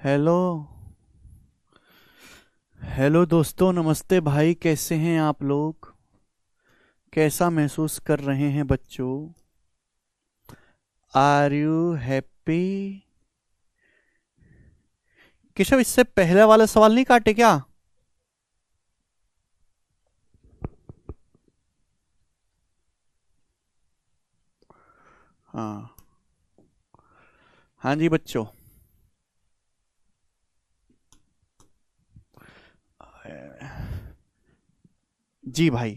Hello. Hello दोस्तों, नमस्ते भाई, कैसे हैं आप लोग? कैसा महसूस कर रहे हैं बच्चों? Are you happy? केशव, इससे पहले वाला सवाल नहीं काटे क्या? हाँ। हाँ जी बच्चों। जी भाई,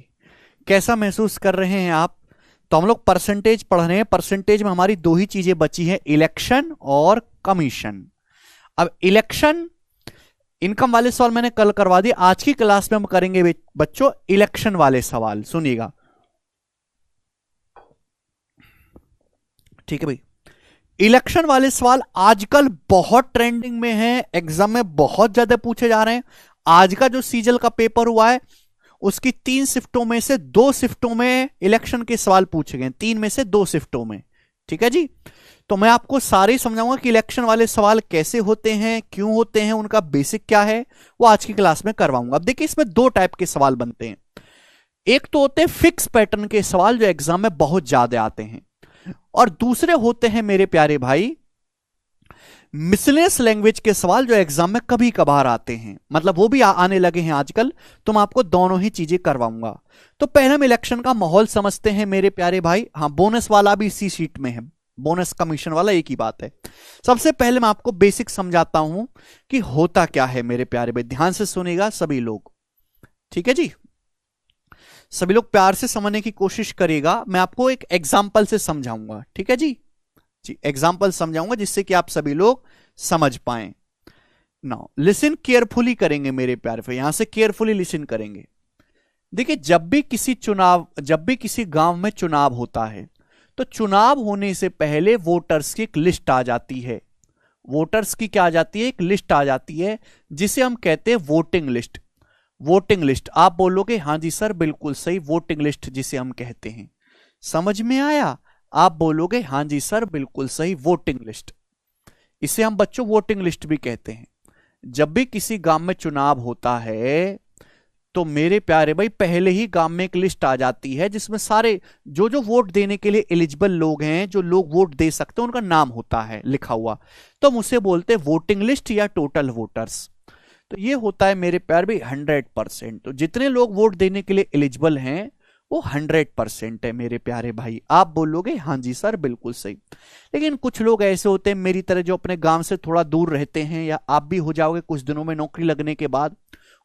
कैसा महसूस कर रहे हैं आप? तो हम लोग परसेंटेज पढ़ रहे हैं। परसेंटेज में हमारी दो ही चीजें बची हैं, इलेक्शन और कमीशन। अब इलेक्शन, इनकम वाले सवाल मैंने कल करवा दिए। आज की क्लास में हम करेंगे बच्चों इलेक्शन वाले सवाल। सुनिएगा, ठीक है भाई। इलेक्शन वाले सवाल आजकल बहुत ट्रेंडिंग में हैं, एग्जाम में बहुत ज्यादा पूछे जा रहे हैं। आज का जो सीजल का पेपर हुआ है, उसकी 3 शिफ्टों में से 2 शिफ्टों में इलेक्शन के सवाल पूछे गए, 3 में से 2 शिफ्टों में। ठीक है जी। तो मैं आपको सारे समझाऊंगा कि इलेक्शन वाले सवाल कैसे होते हैं, क्यों होते हैं, उनका बेसिक क्या है, वो आज की क्लास में करवाऊंगा। अब देखिए, इसमें 2 टाइप के सवाल बनते हैं। एक तो होते हैं फिक्स पैटर्न के सवाल जो एग्जाम में बहुत ज्यादा आते हैं, और दूसरे होते हैं मेरे प्यारे भाई मिसलेनियस लैंग्वेज के सवाल जो एग्जाम में कभी कभार आते हैं, मतलब वो भी आने लगे हैं आजकल। तो मैं आपको दोनों ही चीजें करवाऊंगा। तो पहले हम इलेक्शन का माहौल समझते हैं मेरे प्यारे भाई। हाँ, बोनस वाला भी इसी सीट में है, बोनस कमीशन वाला एक ही बात है। सबसे पहले मैं आपको बेसिक समझाता हूं कि होता क्या है मेरे प्यारे भाई। ध्यान से सुनेगा सभी लोग, ठीक है जी। सभी लोग प्यार से समझने की कोशिश करेगा। मैं आपको एक एग्जाम्पल से समझाऊंगा, ठीक है जी। जी, एग्जाम्पल समझाऊंगा जिससे कि आप सभी लोग समझ पाए। नाउ लिसन केयरफुली करेंगे मेरे प्यारे भाई, यहां से केयरफुली लिसन करेंगे। देखिए, जब भी किसी गांव में चुनाव होता है, तो चुनाव होने से पहले वोटर्स की एक लिस्ट आ जाती है। वोटर्स की क्या आ जाती है? एक लिस्ट आ जाती है, जिसे हम कहते हैं वोटिंग लिस्ट। वोटिंग लिस्ट, आप बोलोगे हाँ जी सर बिल्कुल सही, वोटिंग लिस्ट जिसे हम कहते हैं। समझ में आया? आप बोलोगे हाँ जी सर बिल्कुल सही, वोटिंग लिस्ट। इसे हम बच्चों वोटिंग लिस्ट भी कहते हैं। जब भी किसी गांव में चुनाव होता है, तो मेरे प्यारे भाई पहले ही गांव में एक लिस्ट आ जाती है, जिसमें सारे जो जो वोट देने के लिए एलिजिबल लोग हैं, जो लोग वोट दे सकते हैं, उनका नाम होता है लिखा हुआ। तो हम उसे बोलते हैं वोटिंग लिस्ट या टोटल वोटर्स। तो ये होता है मेरे प्यारे भाई 100%। तो जितने लोग वोट देने के लिए एलिजिबल हैं, वो 100% है मेरे प्यारे भाई। आप बोलोगे हाँ जी सर बिल्कुल सही। लेकिन कुछ लोग ऐसे होते हैं मेरी तरह, जो अपने गांव से थोड़ा दूर रहते हैं, या आप भी हो जाओगे कुछ दिनों में नौकरी लगने के बाद,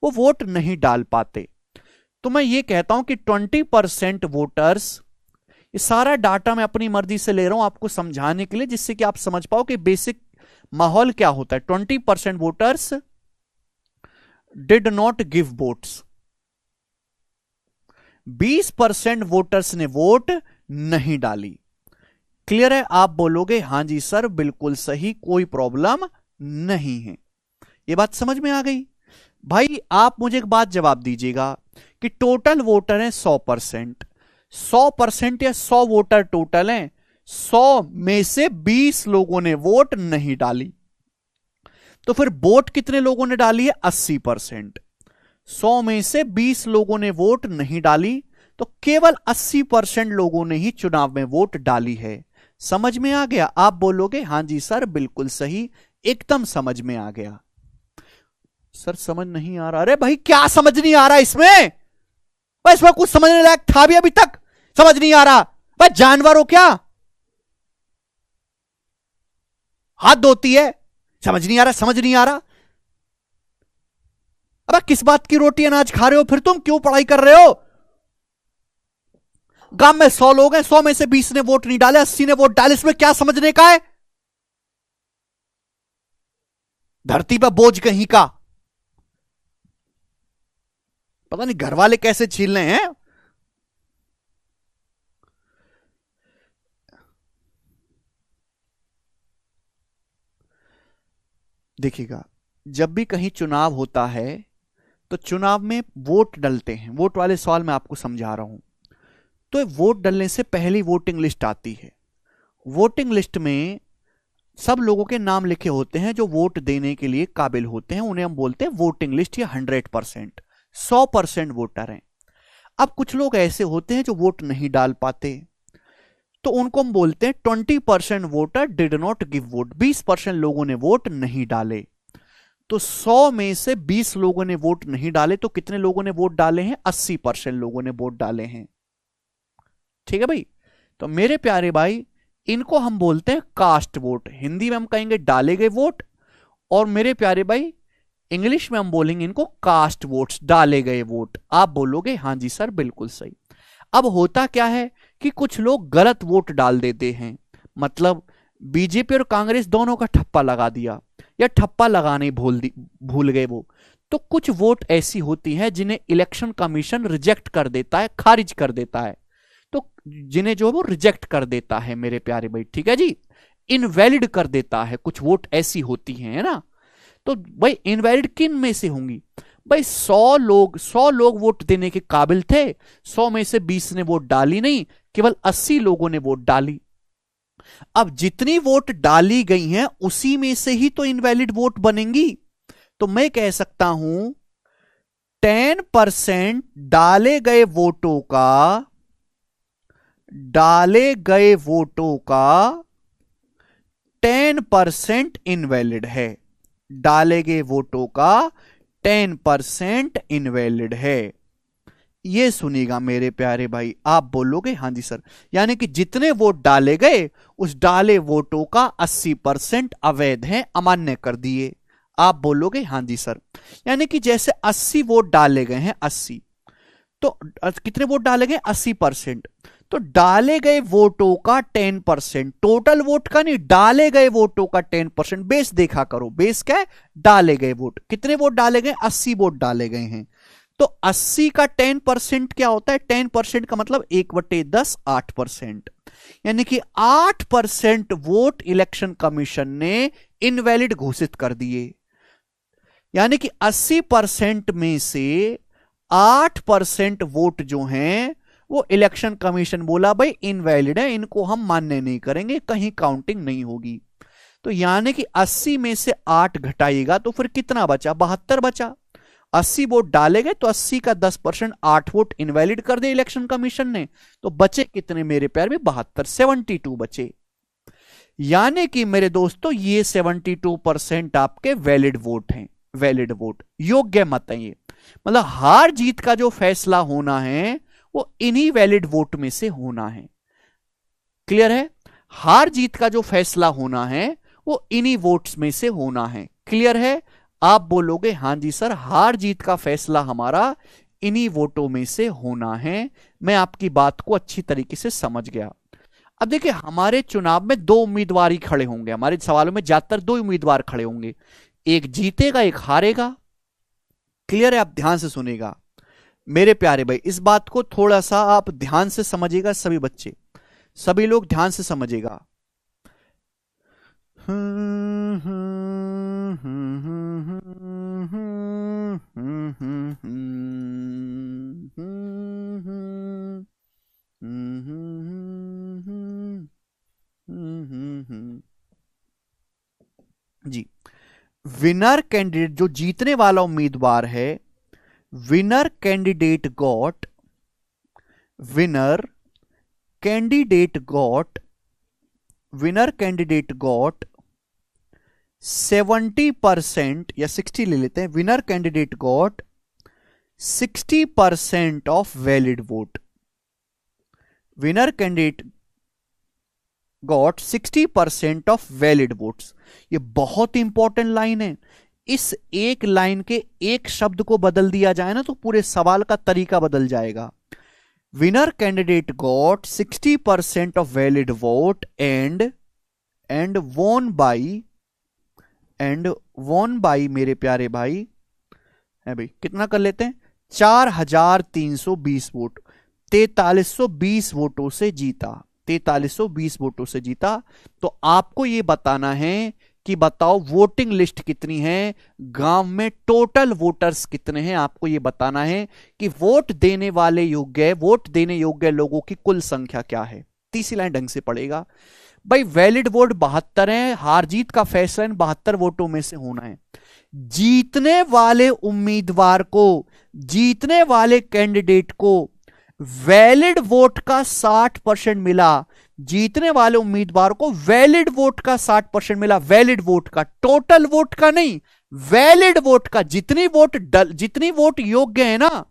वो वोट नहीं डाल पाते। तो मैं ये कहता हूं कि 20% वोटर्स, ये सारा डाटा मैं अपनी मर्जी से ले रहा हूं आपको समझाने के लिए, जिससे कि आप समझ पाओ कि बेसिक माहौल क्या होता है। 20% voters did not give votes, 20% voters ने वोट नहीं डाली। क्लियर है? आप बोलोगे हाँ जी सर बिल्कुल सही, कोई प्रॉब्लम नहीं है। ये बात समझ में आ गई? भाई आप मुझे एक बात जवाब दीजिएगा कि टोटल वोटर है 100%। 100% या 100 वोटर टोटल हैं, 100 में से 20 लोगों ने वोट नहीं डाली। तो फिर वोट कितने लोगों ने डाली है? 80%। 100 में से 20 लोगों ने वोट नहीं डाली, तो केवल 80% लोगों ने ही चुनाव में वोट डाली है। समझ में आ गया? आप बोलोगे हाँ जी सर बिल्कुल सही, एकदम समझ में आ गया। सर समझ नहीं आ रहा। अरे भाई क्या समझ नहीं आ रहा इसमें? भाई इसमें कुछ समझने लायक था भी अभी तक? समझ नहीं आ रहा? भाई जानवर हो क्या? हाथ धोती है, समझ नहीं आ रहा, समझ नहीं आ रहा। अब किस बात की रोटी अनाज खा रहे हो फिर तुम? क्यों पढ़ाई कर रहे हो? गांव में 100 लोग हैं, 100 में से 20 ने वोट नहीं डाले, 80 ने वोट डाले, इसमें क्या समझने का है? धरती पर बोझ कहीं का। पता नहीं घर वाले कैसे छील रहे हैं। देखिएगा, जब भी कहीं चुनाव होता है, तो चुनाव में वोट डलते हैं। वोट वाले सवाल मैं आपको समझा रहा हूं। तो वोट डलने से पहली वोटिंग लिस्ट आती है। वोटिंग लिस्ट में सब लोगों के नाम लिखे होते हैं जो वोट देने के लिए काबिल होते हैं, उन्हें हम बोलते हैं वोटिंग लिस्ट या 100%, 100% वोटर हैं। अब कुछ लोग ऐसे होते हैं जो वोट नहीं डाल पाते, तो उनको हम बोलते हैं 20% voter did not give vote, 20% लोगों ने वोट नहीं डाले। तो 100 में से 20 लोगों ने वोट नहीं डाले, तो कितने लोगों ने वोट डाले हैं? 80% लोगों ने वोट डाले हैं। ठीक है भाई। तो मेरे प्यारे भाई, इनको हम बोलते हैं कास्ट वोट, हिंदी में हम कहेंगे डाले गए वोट, और मेरे प्यारे भाई इंग्लिश में हम बोलेंगे इनको कास्ट वोट्स, डाले गए वोट। आप बोलोगे हाँ जी सर बिल्कुल सही। अब होता क्या है कि कुछ लोग गलत वोट डाल देते हैं, मतलब बीजेपी और कांग्रेस दोनों का ठप्पा लगा दिया, या ठप्पा लगाने भूल गए वो। तो कुछ वोट ऐसी होती हैं जिन्हें इलेक्शन कमीशन रिजेक्ट कर देता है, खारिज कर देता है, तो जिन्हें जो वो रिजेक्ट कर देता है मेरे प्यारे भाई, ठीक है जी, इनवैलिड कर देता है। कुछ वोट ऐसी होती हैं, है ना। तो भाई इनवैलिड किन में से होंगी? भाई 100 लोग वोट देने के काबिल थे, 100 में से 20 ने वोट डाली नहीं, केवल 80 लोगों ने वोट डाली। अब जितनी वोट डाली गई हैं उसी में से ही तो इनवैलिड वोट बनेंगी। तो मैं कह सकता हूं 10% डाले गए वोटों का 10% इनवैलिड है, डाले गए वोटों का 10% इनवैलिड है। ये सुनिएगा मेरे प्यारे भाई, आप बोलोगे हाँ जी सर, यानी कि जितने वोट डाले गए उस डाले वोटों का 80% अवैध हैं, अमान्य कर दिए। आप बोलोगे हाँ जी सर, यानी कि जैसे 80 वोट डाले गए हैं, 80, तो कितने वोट डाले गए? 80%। तो डाले गए वोटों का 10%, टोटल वोट का नहीं, डाले गए वोटों का 10%। बेस देखा करो, बेस क्या है? डाले गए वोट। कितने वोट डाले गए? 80 वोट डाले गए हैं। तो 80 का 10% क्या होता है? 10% का मतलब 1/10, 8%, यानी कि 8% वोट इलेक्शन कमीशन ने इनवैलिड घोषित कर दिए। यानी कि 80% में से 8% वोट जो हैं वो इलेक्शन कमीशन बोला भाई इनवैलिड है, इनको हम मान्य नहीं करेंगे, कहीं काउंटिंग नहीं होगी। तो यानी कि 80 में से 8 घटाइएगा तो फिर कितना बचा? 72 बचा। 80 वोट डाले गए तो 80 का 10%, 8 वोट इनवैलिड कर दे इलेक्शन कमीशन ने, तो बचे कितने मेरे प्यार में? 72, 72 बचे। यानी कि मेरे दोस्तों ये 72% आपके वैलिड वोट हैं, वैलिड वोट, योग्य मत है ये। मतलब हार जीत का जो फैसला होना है वो इन्हीं वैलिड वोट में से होना है। क्लियर है? हार जीत का जो फैसला होना है वो इन्हीं वोट्स में से होना है। क्लियर है? आप बोलोगे हां जी सर, हार जीत का फैसला हमारा इन्हीं वोटों में से होना है। मैं आपकी बात को अच्छी तरीके से समझ गया। अब देखिए हमारे चुनाव में 2 उम्मीदवार ही खड़े होंगे, हमारे सवालों में ज्यादातर 2 उम्मीदवार खड़े होंगे, एक जीतेगा एक हारेगा। क्लियर है? आप ध्यान से सुनेगा मेरे प्यारे भाई, इस बात को थोड़ा सा आप ध्यान से समझिएगा, सभी बच्चे, सभी लोग ध्यान से समझिएगा। जी, विनर कैंडिडेट जो जीतने वाला उम्मीदवार है, विनर कैंडिडेट गॉट 70% या 60 ले लेते हैं, winner candidate got 60% of valid vote. Winner candidate got 60% of valid votes. ये बहुत इंपॉर्टेंट लाइन है। इस एक लाइन के एक शब्द को बदल दिया जाए ना तो पूरे सवाल का तरीका बदल जाएगा। Winner candidate got 60% of valid vote and वोन बाई मेरे प्यारे भाई है भाई, कितना कर लेते हैं? 4320 वोट, 4320 वोटों से जीता, 4320 वोटों से जीता। तो आपको यह बताना है कि बताओ वोटिंग लिस्ट कितनी है, गांव में टोटल वोटर्स कितने हैं। आपको यह बताना है कि वोट देने योग्य लोगों की कुल संख्या क्या है। तीसरी लाइन ढंग से पड़ेगा भाई वैलिड वोट 72 है, हार जीत का फैसला इन 72 वोटों में से होना है। जीतने वाले उम्मीदवार को, जीतने वाले कैंडिडेट को वैलिड वोट का 60% मिला, जीतने वाले उम्मीदवार को वैलिड वोट का 60% मिला, वैलिड वोट का, टोटल वोट का नहीं, वैलिड वोट का। जितनी वोट योग्य है ना,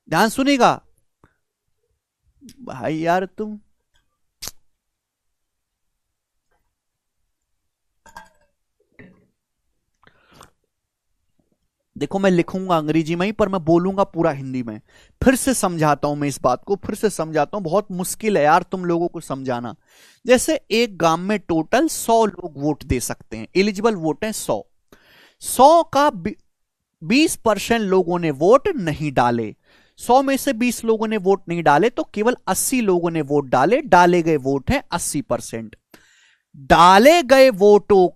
ध्यान सुनिएगा भाई यार तुम, देखो मैं लिखूंगा अंग्रेजी में ही पर मैं बोलूंगा पूरा हिंदी में। फिर से समझाता हूं मैं इस बात को, फिर से समझाता हूं, बहुत मुश्किल है यार तुम लोगों को समझाना। जैसे एक गांव में टोटल 100 लोग वोट दे सकते हैं, एलिजिबल वोट है 100 का 20% लोगों ने वोट नहीं डाले, 100 में से 20 लोगों ने वोट नहीं डाले तो केवल 80 लोगों ने वोट डाले, डाले गए वोट है 80%। डाले गए वोटों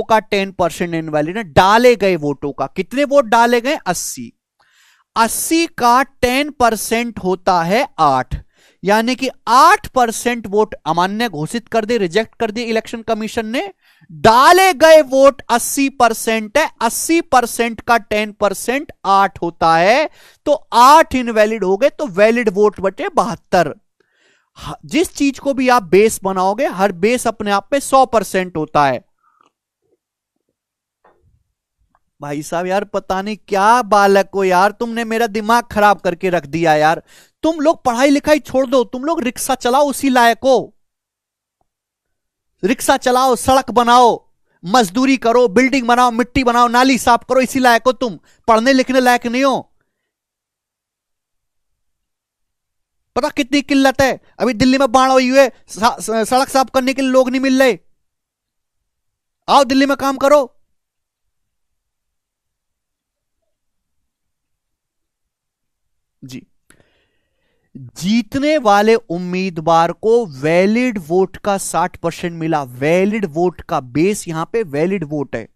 का 10% इनवैलिड है। डाले गए वोटों का, कितने वोट डाले गए? 80 का 10% होता है 8, यानी कि 8% वोट अमान्य घोषित कर दे, रिजेक्ट कर दिए इलेक्शन कमीशन ने। डाले गए वोट 80% है, 80% का 10% 8 होता है, तो 8 इनवैलिड हो गए, तो वैलिड वोट बचे 72। जिस चीज को भी आप बेस बनाओगे, हर बेस अपने आप में 100% होता है। भाई साहब यार पता नहीं क्या बालक को यार, तुमने मेरा दिमाग खराब करके रख दिया यार। तुम लोग पढ़ाई लिखाई छोड़ दो, तुम लोग रिक्शा चलाओ, उसी लायक हो। रिक्शा चलाओ, सड़क बनाओ, मजदूरी करो, बिल्डिंग बनाओ, मिट्टी बनाओ, नाली साफ करो, इसी लायक हो तुम। पढ़ने लिखने लायक नहीं हो। पता कितनी किल्लत है, अभी दिल्ली में बाढ़ हुई है, सड़क साफ करने के लिए लोग नहीं मिल रहे। आओ दिल्ली में काम करो। जी, जीतने वाले उम्मीदवार को वैलिड वोट का 60% मिला। वैलिड वोट का बेस यहां पे वैलिड वोट है।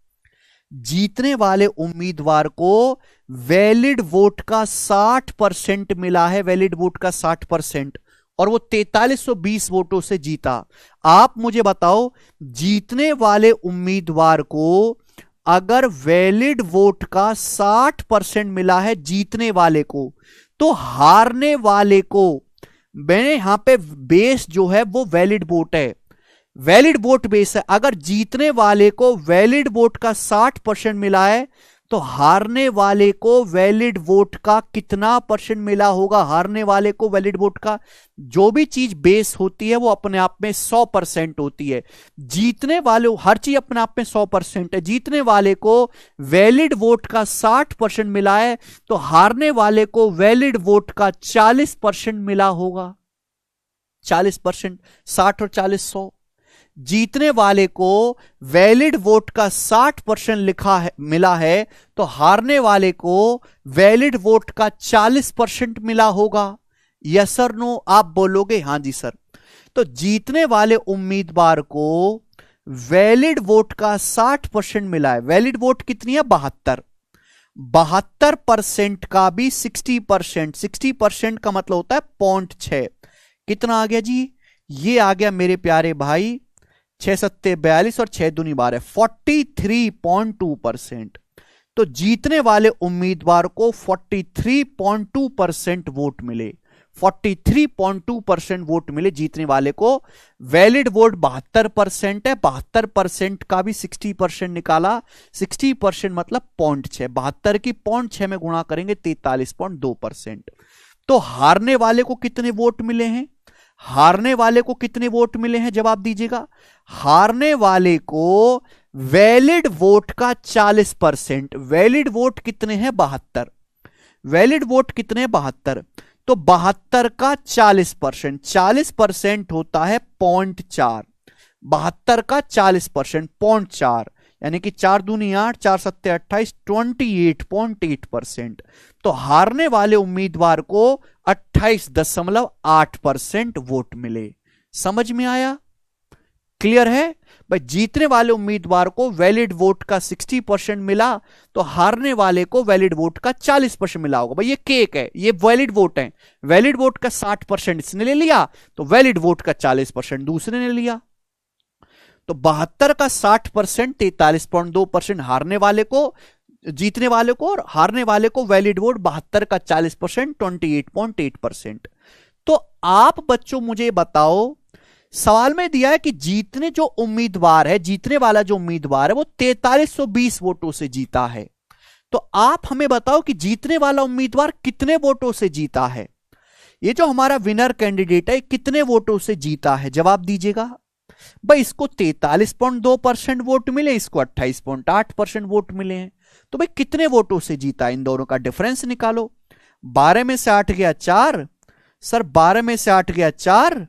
जीतने वाले उम्मीदवार को वैलिड वोट का 60% मिला है, वैलिड वोट का 60%, और वो 4320 वोटों से जीता। आप मुझे बताओ, जीतने वाले उम्मीदवार को अगर वैलिड वोट का 60% मिला है जीतने वाले को, तो हारने वाले को, मैंने यहां पे बेस जो है वो वैलिड वोट है, वैलिड वोट बेस है। अगर जीतने वाले को वैलिड वोट का 60% मिला है, तो हारने वाले को वैलिड वोट का कितना परसेंट मिला होगा? हारने वाले को वैलिड वोट का, जो भी चीज बेस होती है वो अपने आप में 100% होती है। जीतने वाले, हर चीज अपने आप में 100% है। जीतने वाले को वैलिड वोट का 60% मिला है, तो हारने वाले को वैलिड वोट का 40% मिला होगा। 40%, 60 और 40 100। जीतने वाले को वैलिड वोट का 60% लिखा है, मिला है, तो हारने वाले को वैलिड वोट का 40% मिला होगा। Yes sir no? आप बोलोगे हाँ जी सर। तो जीतने वाले उम्मीदवार को वैलिड वोट का 60% मिला है। वैलिड वोट कितनी है? 72। 72% का भी 60%, 60% का मतलब होता है 0.6। कितना आ गया जी? ये आ गया मेरे प्यारे भाई 6 सत्ते 42 और 6 दूनी 12, 43.2%। तो जीतने वाले उम्मीदवार को 43.2% वोट मिले, 43.2% वोट मिले जीतने वाले को। वैलिड वोट 72% है, 72% का भी 60% निकाला, 60% मतलब 0.6, 72 की 0.6 में गुणा करेंगे 43.2%। तो हारने वाले को कितने वोट मिले हैं? हारने वाले को कितने वोट मिले हैं? जवाब दीजिएगा। हारने वाले को वैलिड वोट का 40%, वैलिड वोट कितने हैं? 72। वैलिड वोट कितने? 72। तो 72 का 40%, 40% होता है 0.4। 72 का 40%, 0.4, यानी कि 4 दूनी 8, 4 सत्ते 28, 28.8%। तो हारने वाले उम्मीदवार को 28.8% वोट मिले। समझ में आया? क्लियर है? भाई जीतने वाले उम्मीदवार को वैलिड वोट का 60% मिला, तो हारने वाले को वैलिड वोट का 40% मिला होगा। भाई ये केक है, ये वैलिड वोट है। वैलिड वोट का 60% इसने ले लिया, तो वैलिड वोट का 40% दूसरे ने लिया। तो 72 का 60% 43.2% हारने वाले को, जीतने वाले को, और हारने वाले को वैलिड वोट 72 का 40% 28.8%। तो आप बच्चों मुझे बताओ, सवाल में दिया है कि जीतने जो उम्मीदवार है, जीतने वाला जो उम्मीदवार है वो 4320 वोटों से जीता है। तो आप हमें बताओ कि जीतने वाला उम्मीदवार कितने वोटों से जीता है। ये जो हमारा विनर कैंडिडेट है कितने वोटों से जीता है, जवाब दीजिएगा। भाई इसको 43.2% वोट मिले, इसको 28.8% वोट मिले हैं। तो भाई कितने वोटों से जीता, इन दोनों का डिफरेंस निकालो। 12 में से 8 गया 4 सर, 12 में से 8 गया 4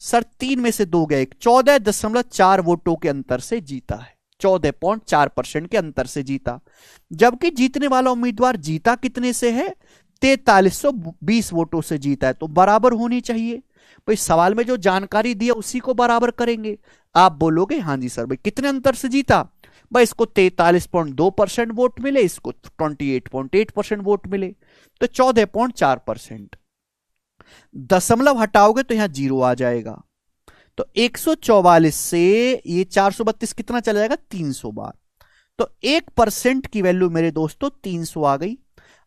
सर, 3 में से 2 गया 1, 14.4 वोटों के अंतर से जीता है। 14.4% के अंतर से जीता। जबकि जीतने वाला उम्मीदवार जीता कितने से है, 4320 वोटों से जीता है। तो बराबर होनी चाहिए। भाई सवाल में जो जानकारी दी है उसी को बराबर करेंगे। आप बोलोगे हाँ जी सर, भाई कितने अंतर से जीता। भाई इसको 43.2% वोट मिले, इसको 28.8% वोट मिले, तो 14.4%। दशमलव हटाओगे तो यहां 0 आ जाएगा। तो 144 से ये 432 कितना चला जाएगा, 300 बार। तो 1% की वैल्यू मेरे दोस्तों 300 आ गई।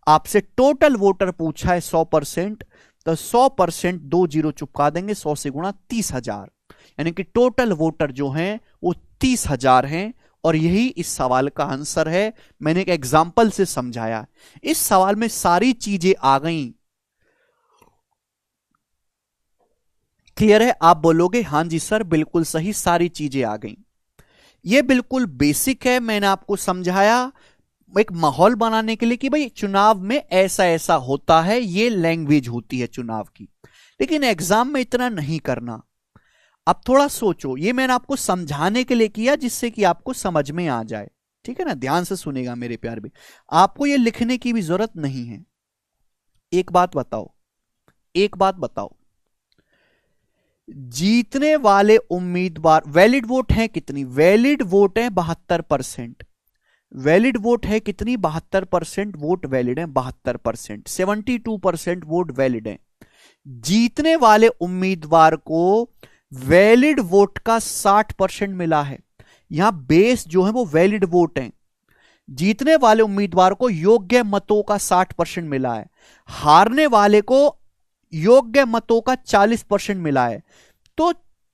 आपसे टोटल वोटर पूछा है 100%, तो 100% 2 0 चुपका देंगे, 100 से गुणा 30,000, यानी कि टोटल वोटर जो हैं वो 30,000 हैं। और यही इस सवाल का आंसर है। मैंने एक एग्जाम्पल से समझाया। इस सवाल में सारी चीजें आ गई। क्लियर है। आप बोलोगे हाँ जी सर बिल्कुल सही, सारी चीजें आ गई। ये बिल्कुल बेसिक है, मैंने आपको समझाया एक माहौल बनाने के लिए कि भाई चुनाव में ऐसा ऐसा होता है, ये लैंग्वेज होती है चुनाव की। लेकिन एग्जाम में इतना नहीं करना। अब थोड़ा सोचो, ये मैंने आपको समझाने के लिए किया जिससे कि आपको समझ में आ जाए। ठीक है ना, ध्यान से सुनेगा मेरे प्यार भी। आपको ये लिखने की भी जरूरत नहीं है। एक बात बताओ, एक बात बताओ, जीतने वाले उम्मीदवार वैलिड वोट है कितनी, वैलिड वोट है 72%। वैलिड वोट है कितनी, 72% वोट वैलिड है, 72%, 72% वोट वैलिड है। जीतने वाले उम्मीदवार को वैलिड वोट का 60% मिला है। यहां बेस जो है वो वैलिड वोट है। जीतने वाले उम्मीदवार को योग्य मतों का 60% मिला है, हारने वाले को योग्य मतों का 40% मिला है। तो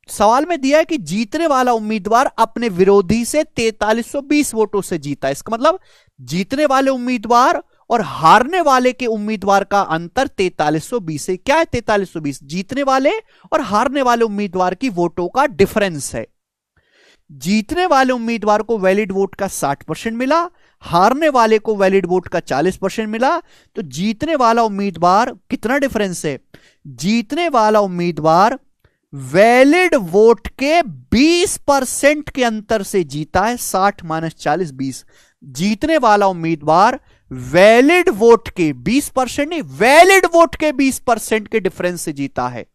सवाल में दिया है कि जीतने वाला उम्मीदवार अपने विरोधी से 4320 वोटों से जीता। इसका मतलब जीतने वाले उम्मीदवार और हारने वाले के उम्मीदवार का अंतर 4320 है। क्या है 4320, जीतने वाले और हारने वाले उम्मीदवार की वोटों का डिफरेंस है। जीतने वाले उम्मीदवार को वैलिड वोट का 60% मिला, हारने वाले को वैलिड वोट का 40% मिला। तो जीतने वाला उम्मीदवार कितना डिफरेंस है, जीतने वाला उम्मीदवार वैलिड वोट के 20% के अंतर से जीता है। 60 माइनस 40 20। जीतने वाला उम्मीदवार वैलिड वोट के 20% नहीं, वैलिड वोट के 20% के डिफरेंस से जीता है।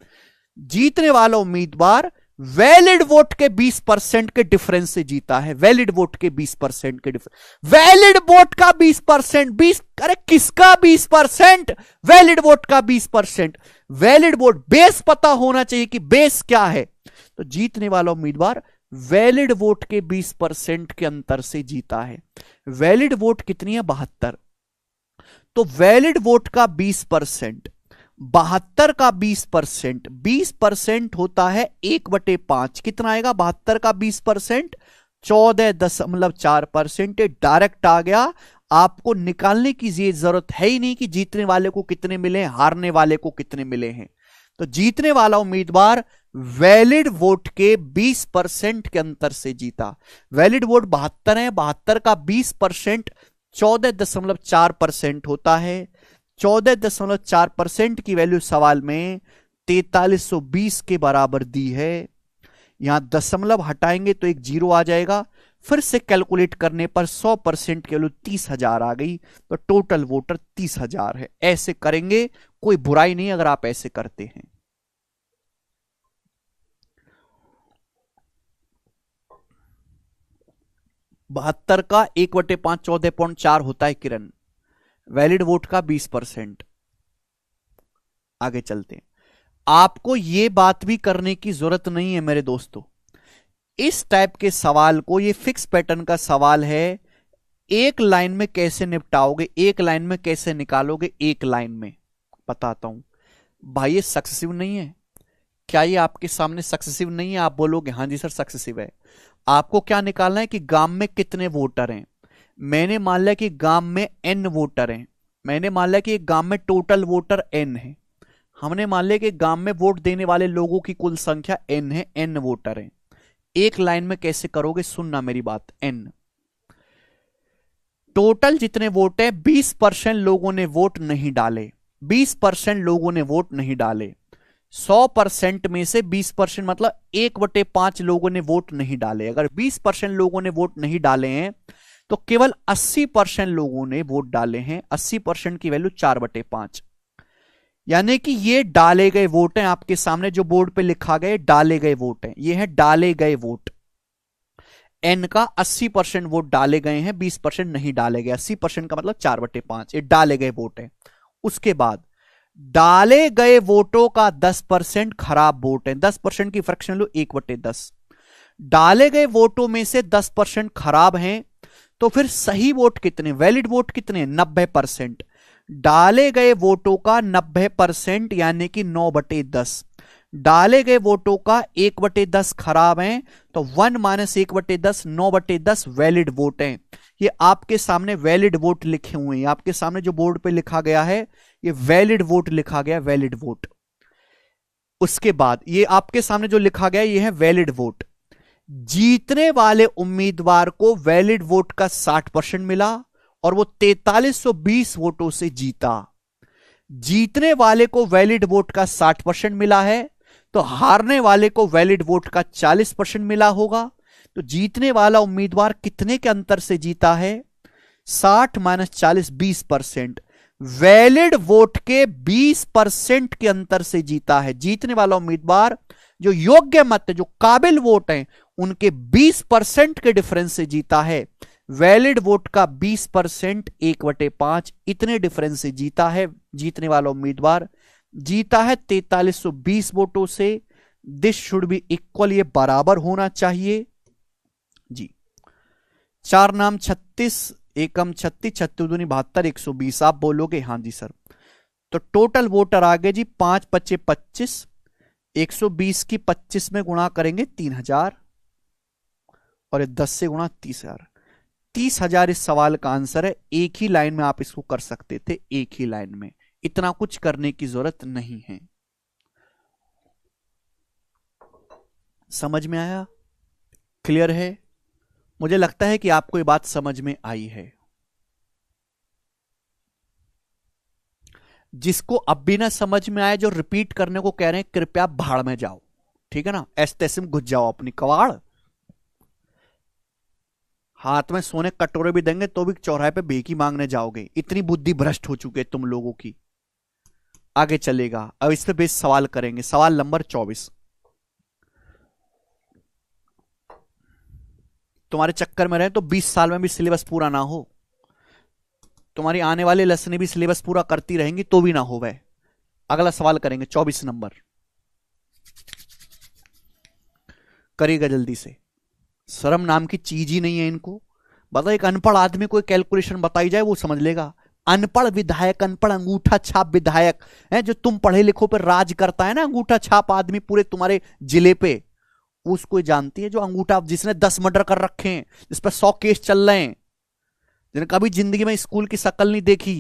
जीतने वाला उम्मीदवार वैलिड वोट के 20% के डिफरेंस से जीता है। वैलिड वोट के 20% के डिफरेंस, वैलिड वोट का 20%, 20, अरे किसका 20%, वैलिड वोट का 20%। वैलिड वोट बेस पता होना चाहिए कि बेस क्या है। तो जीतने वाला उम्मीदवार वैलिड वोट के 20% के अंतर से जीता है। वैलिड वोट कितनी है, 72। तो वैलिड वोट का 20%, 72 का 20%, 20% होता है 1/5। कितना आएगा 72 का 20%, 14.4%। डायरेक्ट आ गया। आपको निकालने की जरूरत है ही नहीं कि जीतने वाले को कितने मिले, हारने वाले को कितने मिले हैं। तो जीतने वाला उम्मीदवार वैलिड वोट के 20% के अंतर से जीता। वैलिड वोट 72 है, 72 का 20% 14.4% होता है। 14.4% की वैल्यू सवाल में 4320 के बराबर दी है। यहां दशमलव हटाएंगे तो एक 0 आ जाएगा। फिर से कैलकुलेट करने पर 100% की वैल्यू 30,000 आ गई। तो टोटल वोटर 30,000 है। ऐसे करेंगे, कोई बुराई नहीं अगर आप ऐसे करते हैं। 72 का 1/5 14.4 होता है किरण। वैलिड वोट का 20%। आगे चलते हैं। आपको यह बात भी करने की जरूरत नहीं है मेरे दोस्तों, इस टाइप के सवाल को, ये फिक्स पैटर्न का सवाल है, एक लाइन में कैसे निपटाओगे, एक लाइन में कैसे निकालोगे, एक लाइन में बताता हूं। भाई ये सक्सेसिव नहीं है। क्या ये आपके सामने सक्सेसिव नहीं है? आप बोलोगे हां जी सर सक्सेसिव है। आपको क्या निकालना है कि गांव में कितने वोटर हैं। मैंने मान लिया कि गांव में n वोटर हैं। मैंने मान लिया कि गांव में टोटल वोटर n है। हमने मान लिया कि गांव में वोट देने वाले लोगों की कुल संख्या n है, n वोटर हैं। एक लाइन में कैसे करोगे, सुनना मेरी बात। n टोटल जितने वोट है, 20% लोगों ने वोट नहीं डाले। 20% लोगों ने वोट नहीं डाले। 100% में से 20% मतलब 1/5 लोगों ने वोट नहीं डाले। अगर 20% लोगों ने वोट नहीं डाले हैं तो केवल 80% लोगों ने वोट डाले हैं। 80% की वैल्यू 4/5, यानी कि ये डाले गए वोट हैं। आपके सामने जो बोर्ड पे लिखा गया डाले गए वोट हैं, ये है डाले गए वोट। n का 80% वोट डाले गए हैं, 20% नहीं डाले गए। 80% का मतलब 4/5, ये डाले गए वोट हैं। उसके बाद डाले गए वोटों का 10% खराब वोट है। 10% की फ्रैक्शन लो 1/10। डाले गए वोटों में से 10% खराब हैं, तो फिर सही वोट कितने, वैलिड वोट कितने, 90%। डाले गए वोटों का 90% यानी कि 9/10। डाले गए वोटों का 1/10 खराब हैं, तो 1 - 1/10 9/10 वैलिड वोट हैं। ये आपके सामने वैलिड वोट लिखे हुए हैं। आपके सामने जो बोर्ड पे लिखा गया है ये वैलिड वोट लिखा गया, वैलिड वोट। उसके बाद ये आपके सामने जो लिखा गया ये है वैलिड वोट। जीतने वाले उम्मीदवार को वैलिड वोट का 60% मिला और वो 4320 वोटों से जीता। जीतने वाले को वैलिड वोट का 60% मिला है, तो हारने वाले को वैलिड वोट का 40% मिला होगा। तो जीतने वाला उम्मीदवार कितने के अंतर से जीता है, 60 - 40 20%। वैलिड वोट के 20% के अंतर से जीता है। जीतने वाला उम्मीदवार जो योग्य मत है, जो काबिल वोट है, उनके 20% के डिफरेंस से जीता है। वैलिड वोट का 20% 1/5 इतने डिफरेंस से जीता है। जीतने वाला उम्मीदवार जीता है 4320 वोटों से। दिस शुड बी इक्वल, ये बराबर होना चाहिए जी। 4 नाम 36, एकम 36, 36 दूनी 72, 120। आप बोलोगे हां जी सर। तो टोटल वोटर आ गए जी 5 × 5 = 25। 120 की 25 में गुणा करेंगे 3000 और 10 से गुणा 30,000। 30,000 इस सवाल का आंसर है। एक ही लाइन में आप इसको कर सकते थे, एक ही लाइन में, इतना कुछ करने की जरूरत नहीं है। समझ में आया? क्लियर है? मुझे लगता है कि आपको ये बात समझ में आई है। जिसको अब भी ना समझ में आए, जो रिपीट करने को कह रहे हैं, कृपया भाड़ में जाओ, ठीक है ना, ऐसे में घुस जाओ अपनी कवाड़। हाथ में सोने कटोरे भी देंगे तो भी चौराहे पे भीख मांगने जाओगे। इतनी बुद्धि भ्रष्ट हो चुके तुम लोगों की। आगे चलेगा, अब इस पे बेस सवाल करेंगे। सवाल नंबर 24। तुम्हारे चक्कर में रहे तो 20 साल में भी सिलेबस पूरा ना हो, तुम्हारी आने वाली लेसन भी सिलेबस पूरा करती रहेंगी तो भी ना हो वह। अगला सवाल करेंगे 24 नंबर, करिएगा जल्दी से। शर्म नाम की चीज ही नहीं है इनको। बता, एक अनपढ़ आदमी को कैलकुलेशन बताई जाए वो समझ लेगा। अनपढ़ विधायक, अनपढ़ अंगूठा छाप विधायक है, जो तुम पढ़े लिखो पर राज करता है ना, अंगूठा छाप आदमी पूरे तुम्हारे जिले पे, उसको जानती है। जो अंगूठा, जिसने 10 मर्डर कर रखे हैं, जिस पर 100 केस चल रहे हैं, जिन्हें कभी जिंदगी में स्कूल की शक्ल नहीं देखी,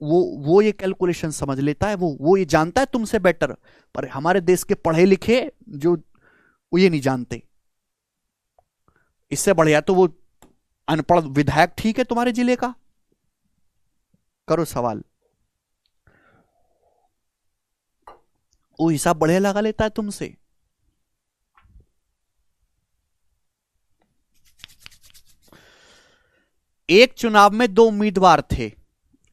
वो ये कैलकुलेशन समझ लेता है। वो ये जानता है तुमसे बेटर। पर हमारे देश के पढ़े लिखे जो, वो ये नहीं जानते। इससे बढ़िया तो वो अनपढ़ विधायक ठीक है तुम्हारे जिले का। करो सवाल। वो हिसाब बढ़िया लगा लेता है तुमसे। एक चुनाव में 2 उम्मीदवार थे।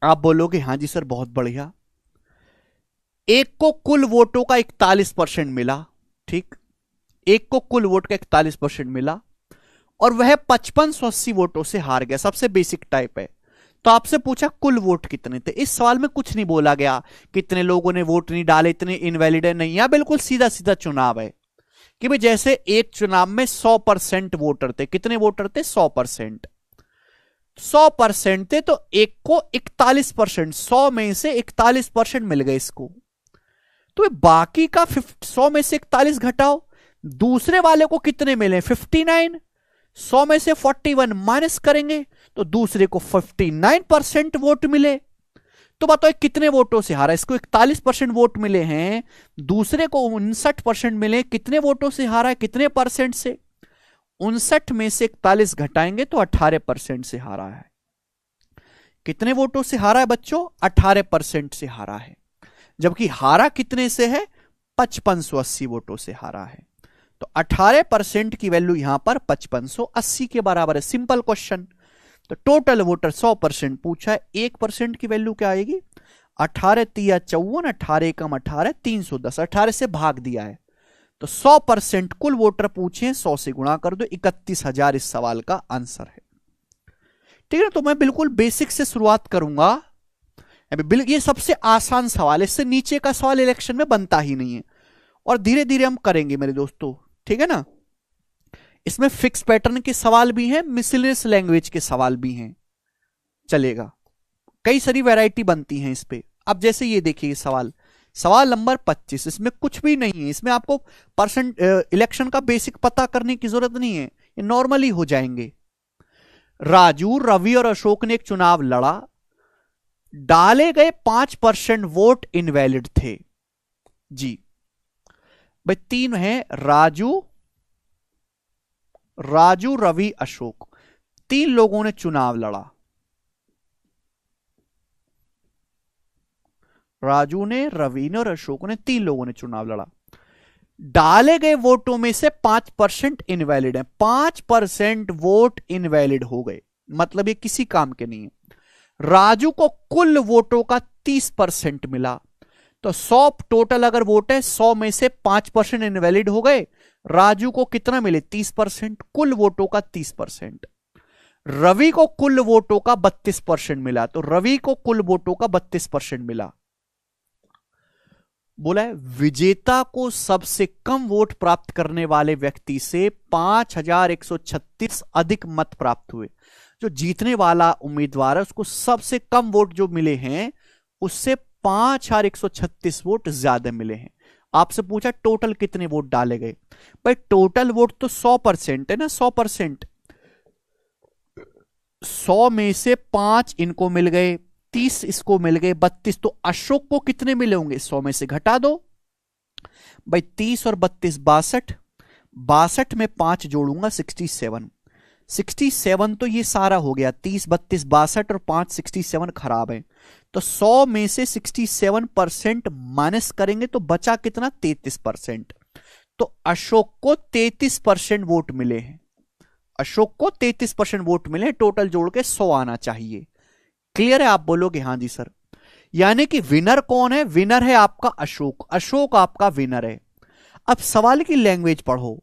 आप बोलोगे हां जी सर बहुत बढ़िया। एक को कुल वोटों का 41% मिला, ठीक, एक को कुल वोट का 41% मिला और वह 5580 वोटों से हार गया, सबसे बेसिक टाइप है। तो आपसे पूछा कुल वोट कितने थे। इस सवाल में कुछ नहीं बोला गया कितने लोगों ने वोट नहीं डाले, इतने इनवैलिड है, नहीं, यहां बिल्कुल सीधा सीधा चुनाव है कि भाई जैसे एक चुनाव में 100% वोटर थे, कितने वोटर थे 100%, 100% थे, तो एक को 41%, 100 में से 41% मिल गए इसको, तो बाकी का 100 में से 41 घटाओ, दूसरे वाले को कितने मिले 59, 100 में से 41 माइनस करेंगे तो दूसरे को 59% वोट मिले। तो बताओ कितने वोटों से हारा, इसको 41% वोट मिले हैं, दूसरे को 59% मिले, कितने वोटों से हारा है, कितने परसेंट से, 59 में से 41 घटाएंगे तो 18% से हारा है। कितने वोटों से हारा है बच्चों, 18% से हारा है, जबकि हारा कितने से है, 5580 वोटों से हारा है। तो 18% की वैल्यू यहां पर 5580 के बराबर है, सिंपल क्वेश्चन। तो टोटल वोटर 100% पूछा है, 1% की वैल्यू क्या आएगी, 18 तिया 54, 18 कम 18 310, 18 से भाग दिया है, तो 100% कुल वोटर पूछे, 100 से गुणा कर दो, 31,000 इस सवाल का आंसर है। ठीक है, तो मैं बिल्कुल बेसिक से शुरुआत करूंगा, ये सबसे आसान सवाल है, इससे नीचे का सवाल इलेक्शन में बनता ही नहीं है, और धीरे धीरे हम करेंगे मेरे दोस्तों, ठीक है ना। इसमें फिक्स पैटर्न के सवाल भी हैं, मिसलेनियस लैंग्वेज के सवाल भी हैं, चलेगा, कई सारी वैरायटी बनती हैं इस पे। अब जैसे ये देखिए सवाल नंबर 25, इसमें कुछ भी नहीं है, इसमें आपको परसेंट इलेक्शन का बेसिक पता करने की जरूरत नहीं है, ये नॉर्मली हो जाएंगे। राजू, रवि और अशोक ने एक चुनाव लड़ा, डाले गए 5% वोट इनवैलिड थे जी। भाई तीन है, राजू रवि अशोक, तीन लोगों ने चुनाव लड़ा, राजू ने, रवि ने और अशोक ने, तीन लोगों ने चुनाव लड़ा, डाले गए वोटों में से 5% इनवैलिड है, 5% वोट इनवैलिड हो गए, मतलब ये किसी काम के नहीं है। राजू को कुल वोटों का 30% मिला, तो 100 टोटल अगर वोट है, 100 में से 5% इनवैलिड हो गए, राजू को कितना मिले 30%, कुल वोटों का 30%। रवि को कुल वोटों का 32% मिला, तो रवि को कुल वोटों का 32% मिला। बोला है विजेता को सबसे कम वोट प्राप्त करने वाले व्यक्ति से 5136 अधिक मत प्राप्त हुए, जो जीतने वाला उम्मीदवार है उसको सबसे कम वोट जो मिले हैं उससे 5136 वोट ज्यादा मिले हैं। आपसे पूछा टोटल कितने वोट डाले गए, भाई टोटल वोट तो 100% है ना, 100%, 100 में से 5 इनको मिल गए, 30 इसको मिल गए, 32, तो अशोक को कितने मिले होंगे, 100 में से घटा दो भाई, 30 और 32 62, 62 में 5 जोड़ूंगा 67, 67 तो ये सारा हो गया, 30 32 62 और 5 67 खराब है, तो 100 में से 67% माइनस करेंगे तो बचा कितना 33%, तो अशोक को 33% वोट मिले हैं, अशोक को 33% वोट मिले, टोटल जोड़ के 100 आना चाहिए। क्लियर है, आप बोलोगे हाँ जी सर, यानी कि विनर कौन है, विनर है आपका अशोक, अशोक आपका विनर है। अब सवाल की लैंग्वेज पढ़ो,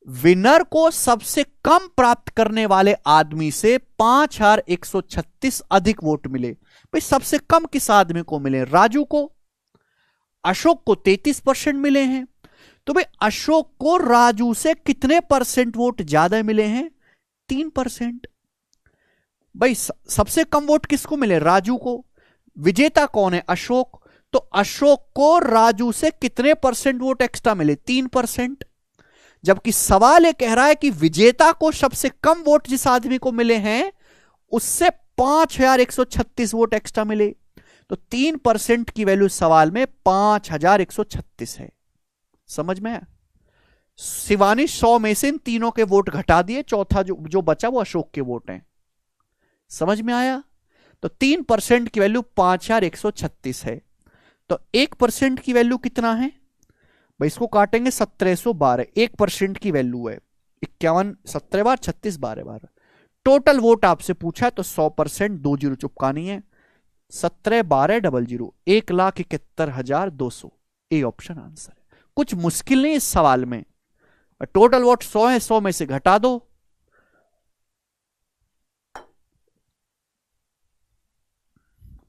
विनर को सबसे कम प्राप्त करने वाले आदमी से 5136 अधिक वोट मिले, भाई सबसे कम किस आदमी को मिले, राजू को, अशोक को 33% मिले हैं, तो भाई अशोक को राजू से कितने परसेंट वोट ज्यादा मिले हैं, 3%। भाई सबसे कम वोट किसको मिले, राजू को, विजेता कौन है अशोक, तो अशोक को राजू से कितने परसेंट वोट एक्स्ट्रा मिले, 3%। जबकि सवाल यह कह रहा है कि विजेता को सबसे कम वोट जिस आदमी को मिले हैं उससे 5136 वोट एक्स्ट्रा मिले, तो 3% की वैल्यू सवाल में 5136 है। समझ में आया, शिवानी 100 में से इन तीनों के वोट घटा दिए, चौथा जो बचा वो अशोक के वोट हैं। समझ में आया, तो 3% की वैल्यू 5136 है, तो 1% की वैल्यू कितना है भाई, इसको काटेंगे 1712, 1% की वैल्यू है 51, 17 बार 36 12 बार, टोटल वोट आपसे पूछा है तो 100%, 2 जीरो चुपकानी है, 17 12 00, 1,71,200, ए ऑप्शन आंसर है। कुछ मुश्किल नहीं इस सवाल में, टोटल वोट 100 है, 100 में से घटा दो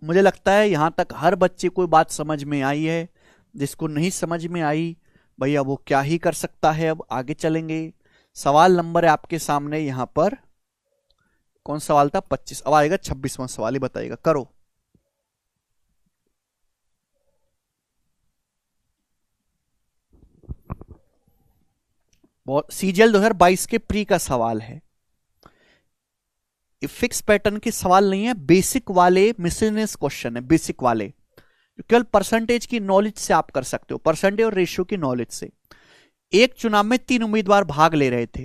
मुझे लगता है यहां तक हर बच्चे को बात समझ में आई है। जिसको नहीं समझ में आई भैया वो क्या ही कर सकता है। अब आगे चलेंगे। सवाल नंबर है आपके सामने यहां पर। कौन सवाल था? 25। अब आएगा 26वां सवाल ही बताइएगा। करो। बहुत सीजीएल 2022 के प्री का सवाल है। फिक्स पैटर्न के सवाल नहीं है, बेसिक वाले मिसलेनियस क्वेश्चन है, बेसिक वाले केवल परसेंटेज की नॉलेज से आप कर सकते हो, परसेंटेज और रेशियो की नॉलेज से। एक चुनाव में 3 उम्मीदवार भाग ले रहे थे।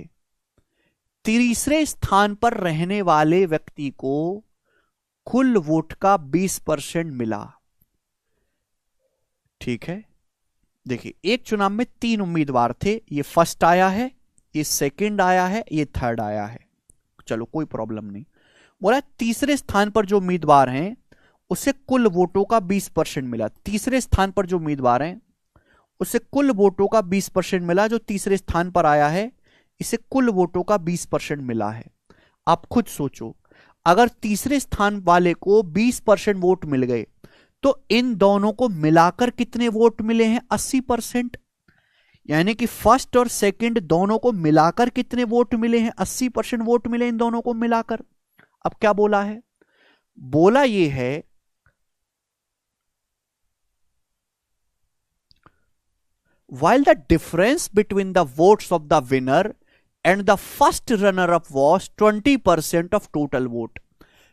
तीसरे स्थान पर रहने वाले व्यक्ति को कुल वोट का 20% मिला। ठीक है, देखिए एक चुनाव में 3 उम्मीदवार थे, ये फर्स्ट आया है, ये सेकंड आया है, ये थर्ड आया है। चलो कोई प्रॉब्लम नहीं। बोला तीसरे स्थान पर जो उम्मीदवार हैं उसे कुल वोटों का 20% मिला। तीसरे स्थान पर जो उम्मीदवार हैं उसे कुल वोटों का 20% मिला। जो तीसरे स्थान पर आया है इसे कुल वोटों का 20% मिला है। आप खुद सोचो, अगर तीसरे स्थान वाले को 20% वोट मिल गए तो इन दोनों को मिलाकर कितने वोट मिले हैं? 80%। यानी कि फर्स्ट और सेकंड दोनों को मिलाकर कितने वोट मिले हैं? 80% वोट मिले इन दोनों को मिलाकर। अब क्या बोला है? बोला ये है while the difference between the votes of the winner and the first runner up was 20% of total vote,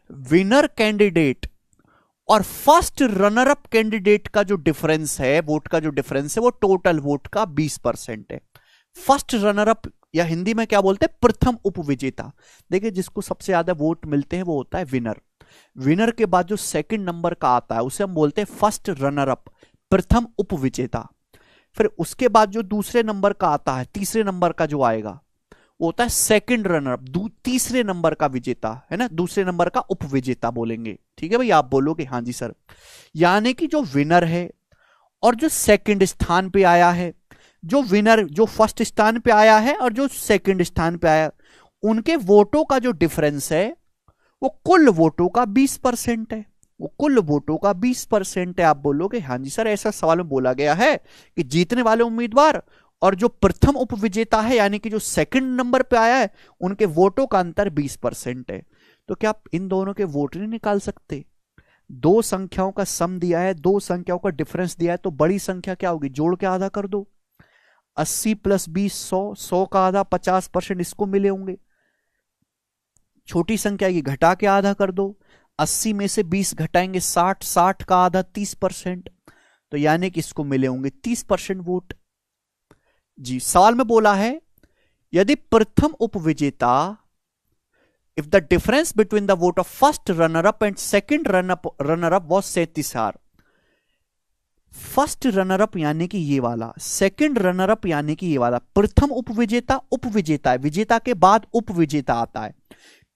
winner candidate और फर्स्ट रनर अप कैंडिडेट का जो डिफरेंस है, वोट का जो डिफरेंस है, वो टोटल वोट का 20% है। फर्स्ट रनर अप या हिंदी में क्या बोलते हैं? प्रथम उपविजेता। देखिए जिसको सबसे ज्यादा वोट मिलते हैं वो होता है विनर। विनर के बाद जो सेकंड नंबर का आता है उसे हम बोलते हैं फर्स्ट रनर अप, प्रथम उपविजेता। फिर उसके बाद जो दूसरे नंबर का आता है, तीसरे नंबर का जो आएगा वो होता है सेकंड रनर अप, तीसरे नंबर का विजेता है ना, दूसरे नंबर का उपविजेता बोलेंगे। ठीक है भाई, आप बोलोगे हाँ जी सर। यानी कि जो विनर है और जो सेकंड स्थान पे आया है, जो विनर जो फर्स्ट स्थान पे आया है और जो सेकंड स्थान पे आया, उनके वोटों का जो डिफरेंस है वो कुल वोटों का 20% है। वो कुल वोटों का 20% है। आप बोलोगे हाँ जी सर, ऐसा सवाल में बोला गया है कि जीतने वाले उम्मीदवार और जो प्रथम उपविजेता है यानी कि जो सेकंड नंबर पे आया है उनके वोटों का अंतर 20% है। तो क्या आप इन दोनों के वोट नहीं निकाल सकते? दो संख्याओं का सम दिया है, दो संख्याओं का डिफरेंस दिया है, तो बड़ी संख्या क्या होगी? जोड़ के आधा कर दो। 80 + 20 100, 100 का आधा 50% इसको मिले होंगे। छोटी संख्या की घटा के आधा कर दो। 80 में से 20 घटाएंगे 60, 60 का आधा 30%, तो यानी कि इसको मिले होंगे 30% वोट। जी सवाल में बोला है यदि प्रथम उपविजेता, if the difference between the vote of first runner up and second runner up was 37 are. First runner up यानी कि ये वाला, सेकंड रनर अप यानी कि ये वाला। प्रथम उपविजेता उपविजेता है, विजेता के बाद उपविजेता आता है।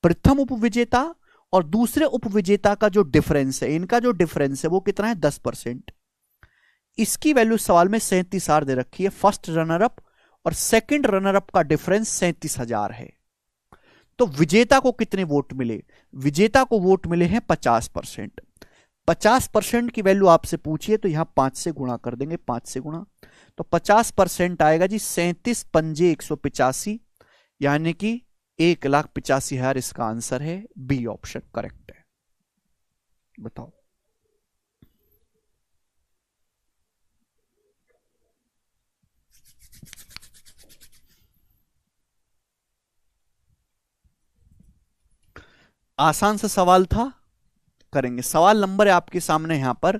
प्रथम उपविजेता और दूसरे उपविजेता का जो डिफरेंस है, इनका जो डिफरेंस है वो कितना है? 10%। इसकी वैल्यू सवाल में 37 दे रखी है। फर्स्ट रनर अप और सेकंड रनर अप का डिफरेंस 37,000 है। तो विजेता को कितने वोट मिले? विजेता को वोट मिले हैं 50%। 50% की वैल्यू आपसे पूछिए तो यहां 5 से गुणा कर देंगे, 5 से गुणा, तो 50% आएगा जी 37 पंजे 185, यानी कि 1,85,000। इसका आंसर है बी ऑप्शन करेक्ट है। बताओ। आसान सा सवाल था, करेंगे। सवाल नंबर है आपके सामने यहां पर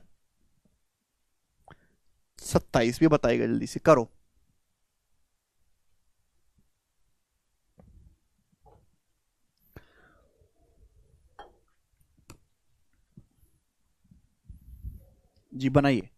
27 भी बताइएगा, जल्दी से करो। जी बनाइए।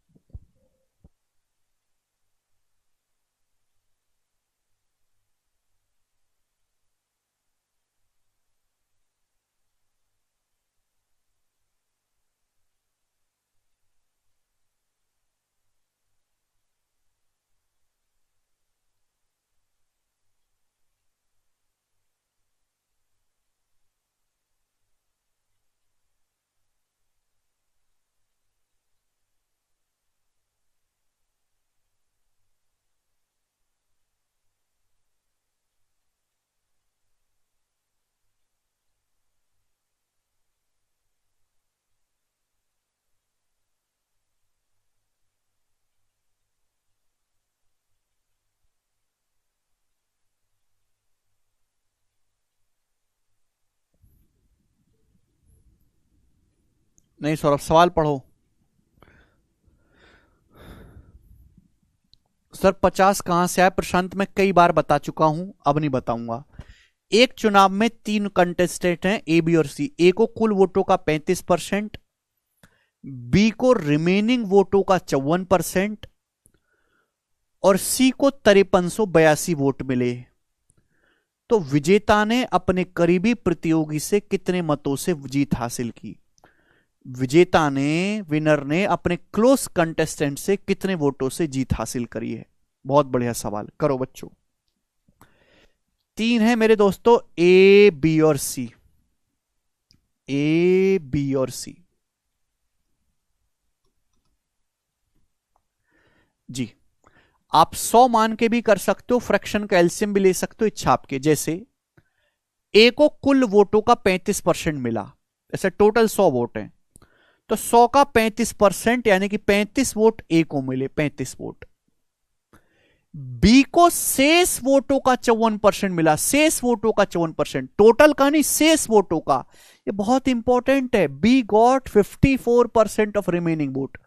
नहीं सौरभ, सवाल पढ़ो। सर 50 कहां से आया? प्रशांत मैं कई बार बता चुका हूं, अब नहीं बताऊंगा। एक चुनाव में 3 कंटेस्टेंट हैं, ए बी और सी। ए को कुल वोटों का 35%, बी को रिमेनिंग वोटों का 54% और सी को 5382 वोट मिले। तो विजेता ने अपने करीबी प्रतियोगी से कितने मतों से जीत हासिल की? विजेता ने, विनर ने अपने क्लोज कंटेस्टेंट से कितने वोटों से जीत हासिल करी है? बहुत बढ़िया सवाल, करो बच्चों। 3 है मेरे दोस्तों, ए बी और सी। ए बी और सी जी। आप 100 मान के भी कर सकते हो, फ्रैक्शन का एलसीएम भी ले सकते हो, इच्छा आपके। जैसे ए को कुल वोटों का 35% मिला, ऐसे टोटल 100 वोट हैं, तो 100 का 35% यानी कि 35 वोट ए को मिले, 35 वोट। बी को शेष वोटों का 54% मिला, शेष वोटों का 54%, टोटल का नहीं, शेष वोटों का। ये बहुत इंपॉर्टेंट है। B got 54% of remaining vote.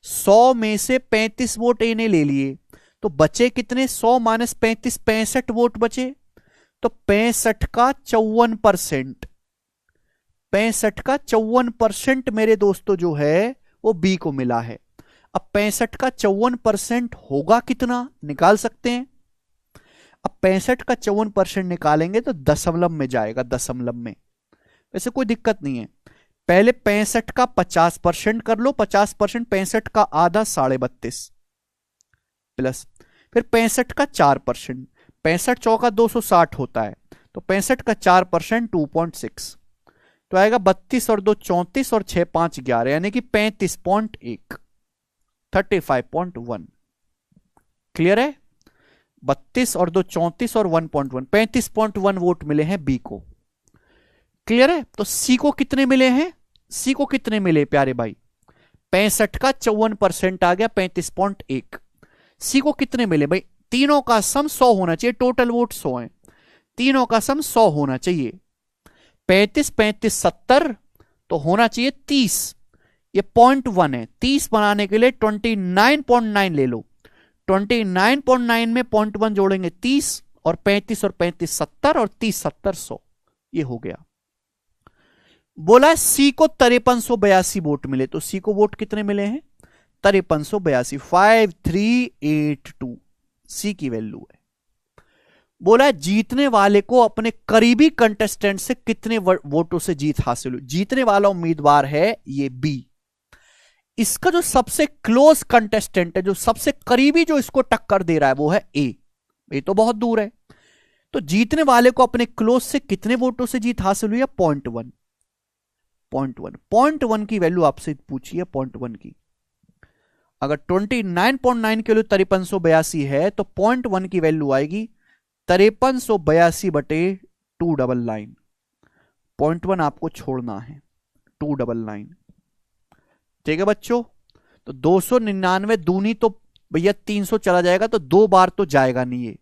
100 में से 35 वोट ए ने ले लिए, तो बचे कितने? 100 माइनस 35, 65 वोट बचे। तो 65 का 54%, 65 का 54% मेरे दोस्तों जो है वो बी को मिला है। अब 65 का 54% होगा कितना, निकाल सकते हैं। अब 65 का 54% निकालेंगे तो दशमलव में जाएगा, दशमलव में। वैसे कोई दिक्कत नहीं है। पहले 65 का 50% कर लो, 50% 65 का आधा 32.5 प्लस फिर 65 का 4%, 65 चौका 260 होता है, तो 65 का 4% 2.6, तो आएगा 32 और 2 34 और 6 5 11 यानी कि 35.1, 35.1। क्लियर है? 32 और 2 34 और 1.1, 35.1 वोट मिले हैं बी को। क्लियर है? तो सी को कितने मिले हैं? सी को कितने मिले प्यारे भाई? 65 का 54% आ गया, 35.1। सी को कितने मिले भाई? तीनों का सम 100 होना चाहिए, टोटल वोट 100 है, तीनों का सम 100 होना चाहिए। 35 35 70, तो होना चाहिए 30। ये 0.1 है, 30 बनाने के लिए 29.9 ले लो। 29.9 में 0.1 जोड़ेंगे 30, और 35 और 35 70, और 30 70 100, ये हो गया। बोला सी को 5382 वोट मिले, तो सी को वोट कितने मिले हैं? 5382, 5382 सी की वैल्यू है। बोला जीतने वाले को अपने करीबी कंटेस्टेंट से कितने वोटों से जीत हासिल हुई? जीतने वाला उम्मीदवार है ये बी। इसका जो सबसे क्लोज कंटेस्टेंट है, जो सबसे करीबी जो इसको टक्कर दे रहा है, वो है ए। ये तो बहुत दूर है। तो जीतने वाले को अपने क्लोज से कितने वोटों से जीत हासिल हुई है? 0.1। 0.1 की वैल्यू आपसे पूछी है, 0.1 की। अगर 29.9 के लिए 5382 है, तो 0.1 की वैल्यू आएगी 5382 बटे 299। 0.1 आपको छोड़ना है, 299। ठीक है बच्चों? तो 299 दूनी तो भैया 300 चला जाएगा, तो 2 बार तो जाएगा नहीं, ये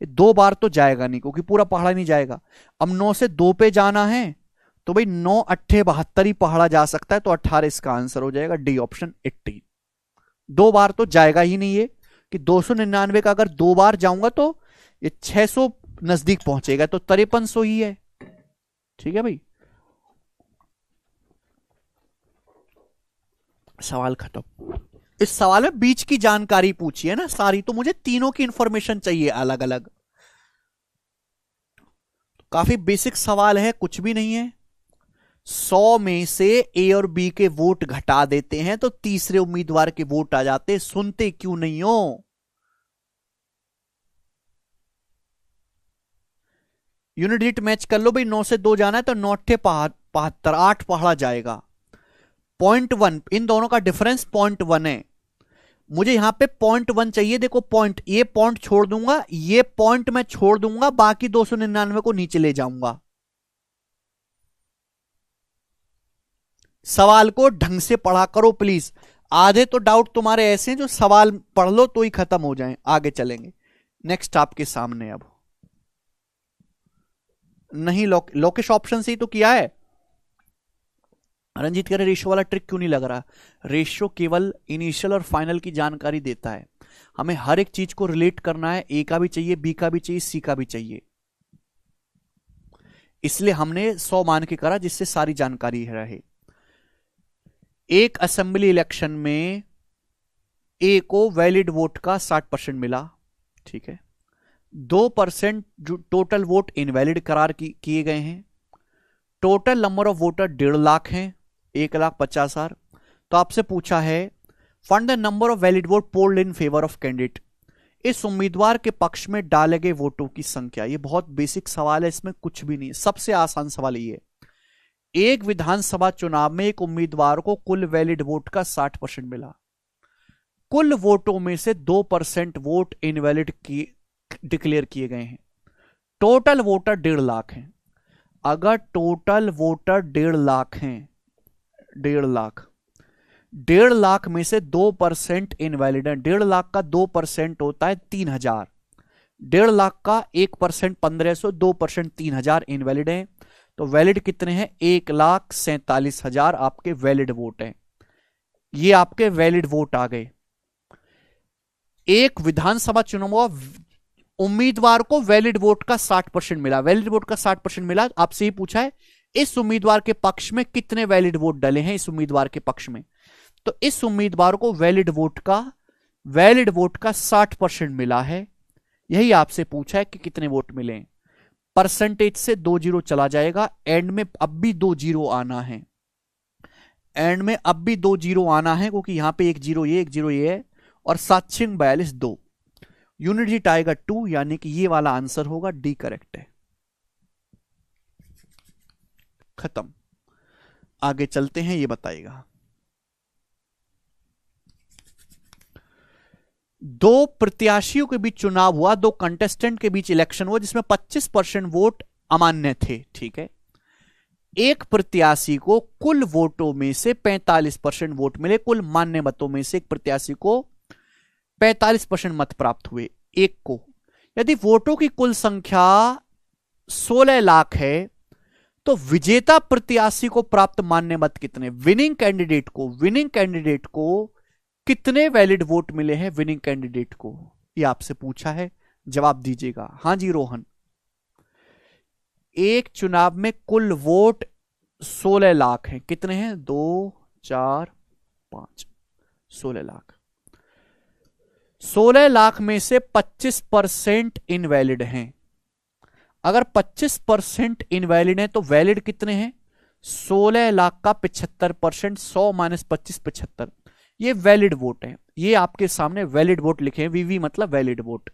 2 बार तो जाएगा नहीं, क्योंकि पूरा पहाड़ा नहीं जाएगा। अब 9 से 2 पे जाना है, तो भाई 9 8 72 ही पहाड़ा जा सकता है, तो 18 इसका आंसर हो जाएगा, डी ऑप्शन 18। 2 बार तो जाएगा ही नहीं, ये कि 299 का अगर 2 बार जाऊंगा तो ये 600 नजदीक पहुंचेगा, तो 5300 ही है। ठीक है भाई, सवाल खत्म। इस सवाल में बीच की जानकारी पूछी है ना सारी, तो मुझे तीनों की इंफॉर्मेशन चाहिए अलग अलग। काफी बेसिक सवाल है, कुछ भी नहीं है। 100 में से ए और बी के वोट घटा देते हैं, तो तीसरे उम्मीदवार के वोट आ जाते। सुनते क्यों नहीं हो? यूनिट डिजिट मैच कर लो भाई। 9 से 2 जाना है, तो 9 8 72, 8 पहाड़ा जाएगा। 0.1, इन दोनों का डिफरेंस 0.1 है। मुझे यहां पे 0.1 चाहिए। देखो पॉइंट, ये पॉइंट छोड़ दूंगा, ये पॉइंट मैं छोड़ दूंगा, बाकी 299 को नीचे ले जाऊंगा। सवाल को ढंग से पढ़ा करो प्लीज। आधे तो डाउट तुम्हारे ऐसे हैं जो सवाल पढ़ लो तो ही खत्म हो जाएं, आगे चलेंगे। नेक्स्ट आपके सामने अब नहीं, लोकेश ऑप्शन से ही तो किया है। रंजीत कह रहे रेशियो वाला ट्रिक क्यों नहीं लग रहा? रेशियो केवल इनिशियल और फाइनल की जानकारी देता है, हमें हर एक चीज को रिलेट करना है, ए का भी चाहिए, बी का भी चाहिए, सी का भी चाहिए, इसलिए हमने 100 मान के करा जिससे सारी जानकारी रहे। एक असेंबली इलेक्शन में ए को वैलिड वोट का 60% मिला, ठीक है, 2% टोटल वोट इनवैलिड करार किए गए हैं, total number of voter 1.5 lakh हैं, 1,50,000। तो आपसे पूछा है find the number of valid vote polled in favour of candidate, इस उम्मीदवार के पक्ष में डाले गए वोटों की संख्या। ये बहुत बेसिक सवाल है, इसमें कुछ भी नहीं, सबसे आसान सवाल ये। एक विधानसभा चुनाव में एक उम्मीदवार को कुल वैलिड वोट का 60% मिला, कुल वोटों में से 2% वोट इनवैलिड डिक्लेयर किए गए हैं, टोटल वोटर 1.5 लाख हैं। अगर टोटल वोटर 1.5 हैं, 1.5 लाख, 1.5 लाख में से 2% इनवैलिड है, 1.5 लाख का 2% होता है 3,000, 1.5 लाख का 1% 1,500, 2% 3,000 इनवैलिड है। तो वैलिड कितने हैं? 1,47,000 आपके वैलिड वोट हैं। ये आपके वैलिड वोट आ गए। एक विधानसभा चुनाव उम्मीदवार को वैलिड वोट का 60% मिला, वैलिड वोट का 60% मिला। आपसे ही पूछा है इस उम्मीदवार के पक्ष में कितने वैलिड वोट डले हैं, इस उम्मीदवार के पक्ष में। तो इस उम्मीदवार को वैलिड वोट का 60% मिला है। यही आपसे पूछा है कि कितने वोट मिले। परसेंटेज से 2 जीरो चला जाएगा, एंड में अब भी 2 जीरो आना है, एंड में अब भी 2 जीरो आना है, क्योंकि यहां पे 1 जीरो ये 1 जीरो ये है, और 742 2 यूनिट डिजिट आएगा 2, यानी कि ये वाला आंसर होगा डी, करेक्ट है। खत्म। आगे चलते हैं, ये बताइएगा। दो प्रत्याशियों के बीच चुनाव हुआ, दो कंटेस्टेंट के बीच इलेक्शन हुआ, जिसमें 25% वोट अमान्य थे, ठीक है। एक प्रत्याशी को कुल वोटों में से 45% वोट मिले, कुल मान्य मतों में से एक प्रत्याशी को 45% मत प्राप्त हुए, एक को। यदि वोटों की कुल संख्या 16 लाख है तो विजेता प्रत्याशी को प्राप्त मान्य मत कितने? विनिंग कैंडिडेट को कितने वैलिड वोट मिले हैं विनिंग कैंडिडेट को, ये आपसे पूछा है, जवाब दीजिएगा। हां जी रोहन। एक चुनाव में कुल वोट 16 लाख हैं, कितने हैं? 2 4 5, 16 लाख। 16 लाख में से 25% इनवैलिड हैं। अगर 25% इनवैलिड है तो वैलिड कितने हैं? 16 लाख का 75%, 100 माइनस 25, 75। ये वैलिड वोट है, ये आपके सामने वैलिड वोट लिखे हैं, वीवी मतलब वैलिड वोट।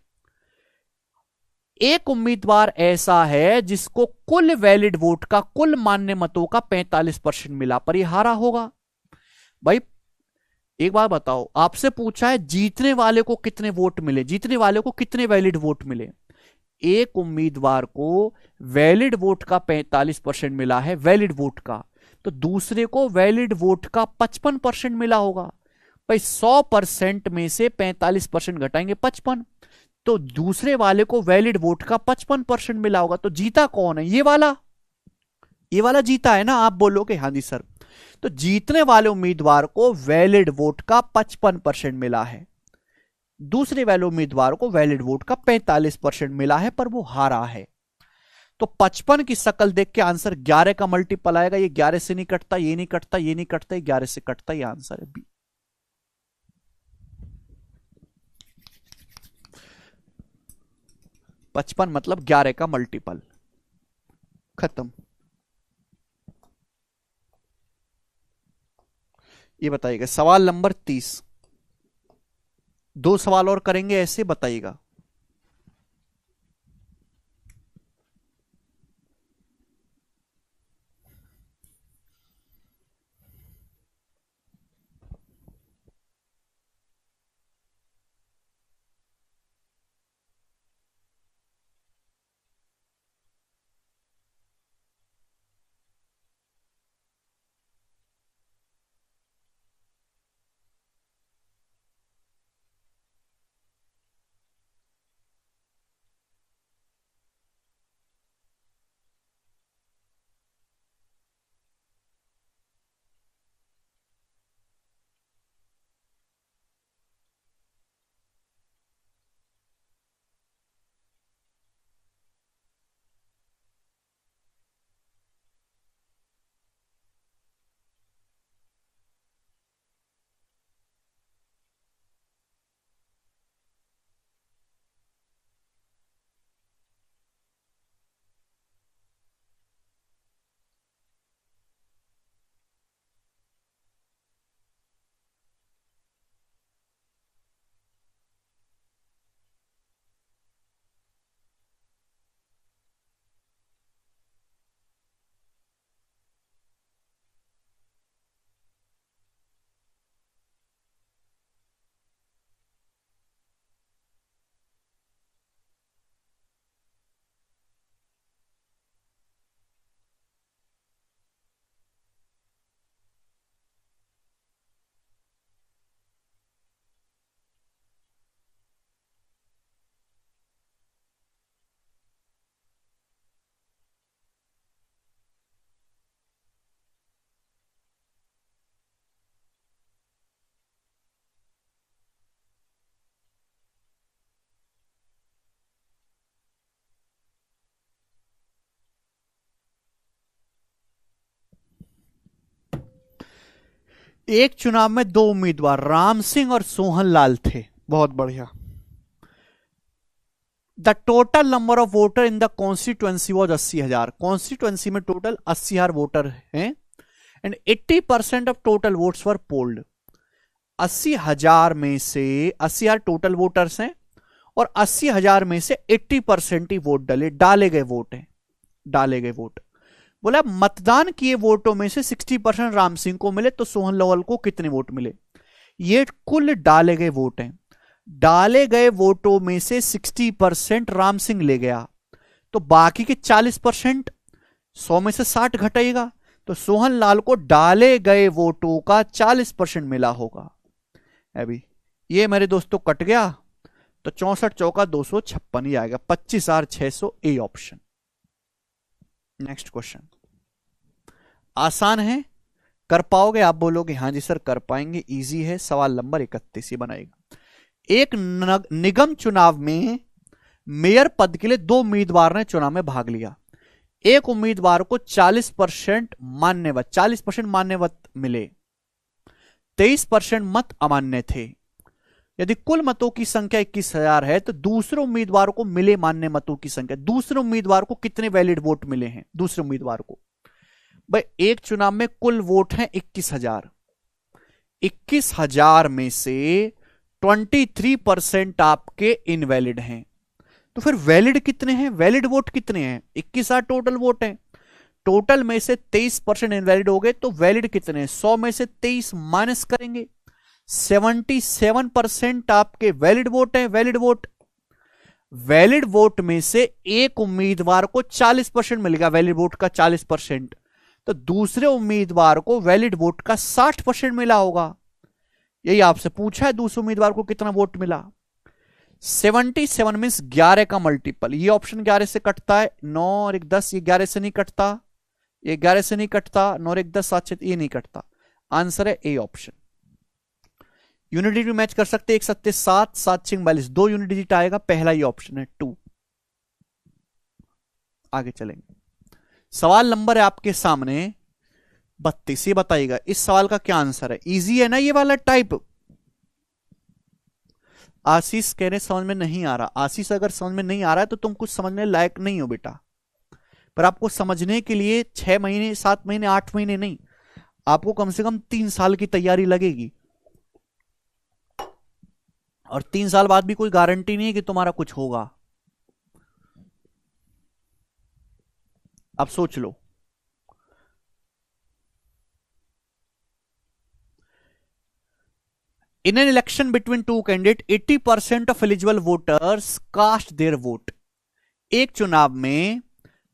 एक उम्मीदवार ऐसा है जिसको कुल वैलिड वोट का, कुल मान्य मतों का 45% मिला, पर ये हारा होगा। भाई एक बात बताओ, आपसे पूछा है जीतने वाले को कितने वोट मिले, जीतने वाले को कितने वैलिड वोट मिले। एक उम्मीदवार को वैलिड वोट का 45% मिला है, वैलिड वोट का, तो दूसरे को वैलिड वोट का 55% मिला होगा। भाई 100% में से 45% घटाएंगे 55, तो दूसरे वाले को वैलिड वोट का 55% मिला होगा। तो जीता कौन है? ये वाला जीता है ना। आप बोलोगे हाँ जी सर। तो जीतने वाले उम्मीदवार को वैलिड वोट का 55% मिला है, दूसरे वाले उम्मीदवार को वैलिड वोट का 45% मिला है, पर वो हारा है। तो 55 की शक्ल देख के आंसर 11 का मल्टीपल आएगा। ये 11 से नहीं कटता, ये नहीं कटता, ये नहीं कटता, 11 से कटता, ये आंसर है बी। पचपन मतलब 11 का मल्टीपल। खत्म। ये बताइएगा सवाल नंबर 30। 2 सवाल और करेंगे, ऐसे बताइएगा। एक चुनाव में दो उम्मीदवार राम सिंह और सोहन लाल थे। बहुत बढ़िया। The total number of voter in the constituency was 80,000। Constituency में टोटल 80,000 वोटर हैं and 80% of total votes were polled. 80,000 में से 80,000 टोटल वोटर्स हैं और 80,000 में से 80% ही वोट डाले गए वोट हैं। डाले गए वोट बोला मतदान किए वोटों में से 60% राम सिंह को मिले तो सोहन लाल को कितने वोट मिले। ये कुल डाले गए वोट हैं। डाले गए वोटों में से 60% राम सिंह ले गया तो बाकी के 40%, 100 में से 60 घटाएगा तो सोहन लाल को डाले गए वोटों का 40% मिला होगा। अभी ये मेरे दोस्तों कट गया तो 64 चौका 256 ही आएगा। 25,600 ए ऑप्शन। नेक्स्ट क्वेश्चन आसान है, कर पाओगे? आप बोलोगे हाँ जी सर कर पाएंगे, इजी है। सवाल नंबर 31 ही बनाएगा। एक निगम चुनाव में मेयर पद के लिए दो उम्मीदवार ने चुनाव में भाग लिया। एक उम्मीदवार को 40% मान्य मत मिले, 23% मत अमान्य थे। यदि कुल मतों की संख्या 21,000 है तो दूसरे उम्मीदवार को मिले मान्य मतों की संख्या, दूसरे उम्मीदवार को कितने वैलिड वोट मिले हैं दूसरे उम्मीदवार को? भाई एक चुनाव में कुल वोट हैं 21,000। 21,000 में से 23% आपके इनवैलिड हैं तो फिर वैलिड कितने हैं? वैलिड वोट कितने हैं? 21,000 टोटल वोट हैं, टोटल में से 23% इनवैलिड हो गए तो वैलिड कितने हैं? 100 में से 23 माइनस करेंगे, 77% आपके वैलिड वोट हैं। वैलिड वोट में से एक उम्मीदवार को 40% मिलेगा, वैलिड वोट का 40%, तो दूसरे उम्मीदवार को वैलिड वोट का 60% मिला होगा। यही आपसे पूछा है दूसरे उम्मीदवार को कितना वोट मिला। 77 मीन्स 11 का मल्टीपल। ये ऑप्शन 11 से कटता है, 9 और 1 10, ये 11 से नहीं कटता, ये 11 से नहीं कटता, 9 और 1 10 7 ये नहीं कटता। आंसर है A option. Unit digit match कर सकते, 1 7 7 7 6 42, 2 यूनिट डिजिट आएगा, पहला ये ऑप्शन है 2। आगे चलेंगे। सवाल नंबर है आपके सामने 32। ये बताइएगा इस सवाल का क्या आंसर है। इजी है ना ये वाला टाइप। आशीष कह रहे समझ में नहीं आ रहा। आशीष अगर समझ में नहीं आ रहा है तो तुम कुछ समझने लायक नहीं हो बेटा। पर आपको समझने के लिए 6 महीने 7 महीने 8 महीने नहीं, आपको कम से कम 3 साल की तैयारी लगेगी। और 3 साल बाद भी कोई गारंटी नहीं है कि तुम्हारा कुछ होगा। अब सोच लो। In an election between two candidates, 80% of eligible voters cast their vote. एक चुनाव में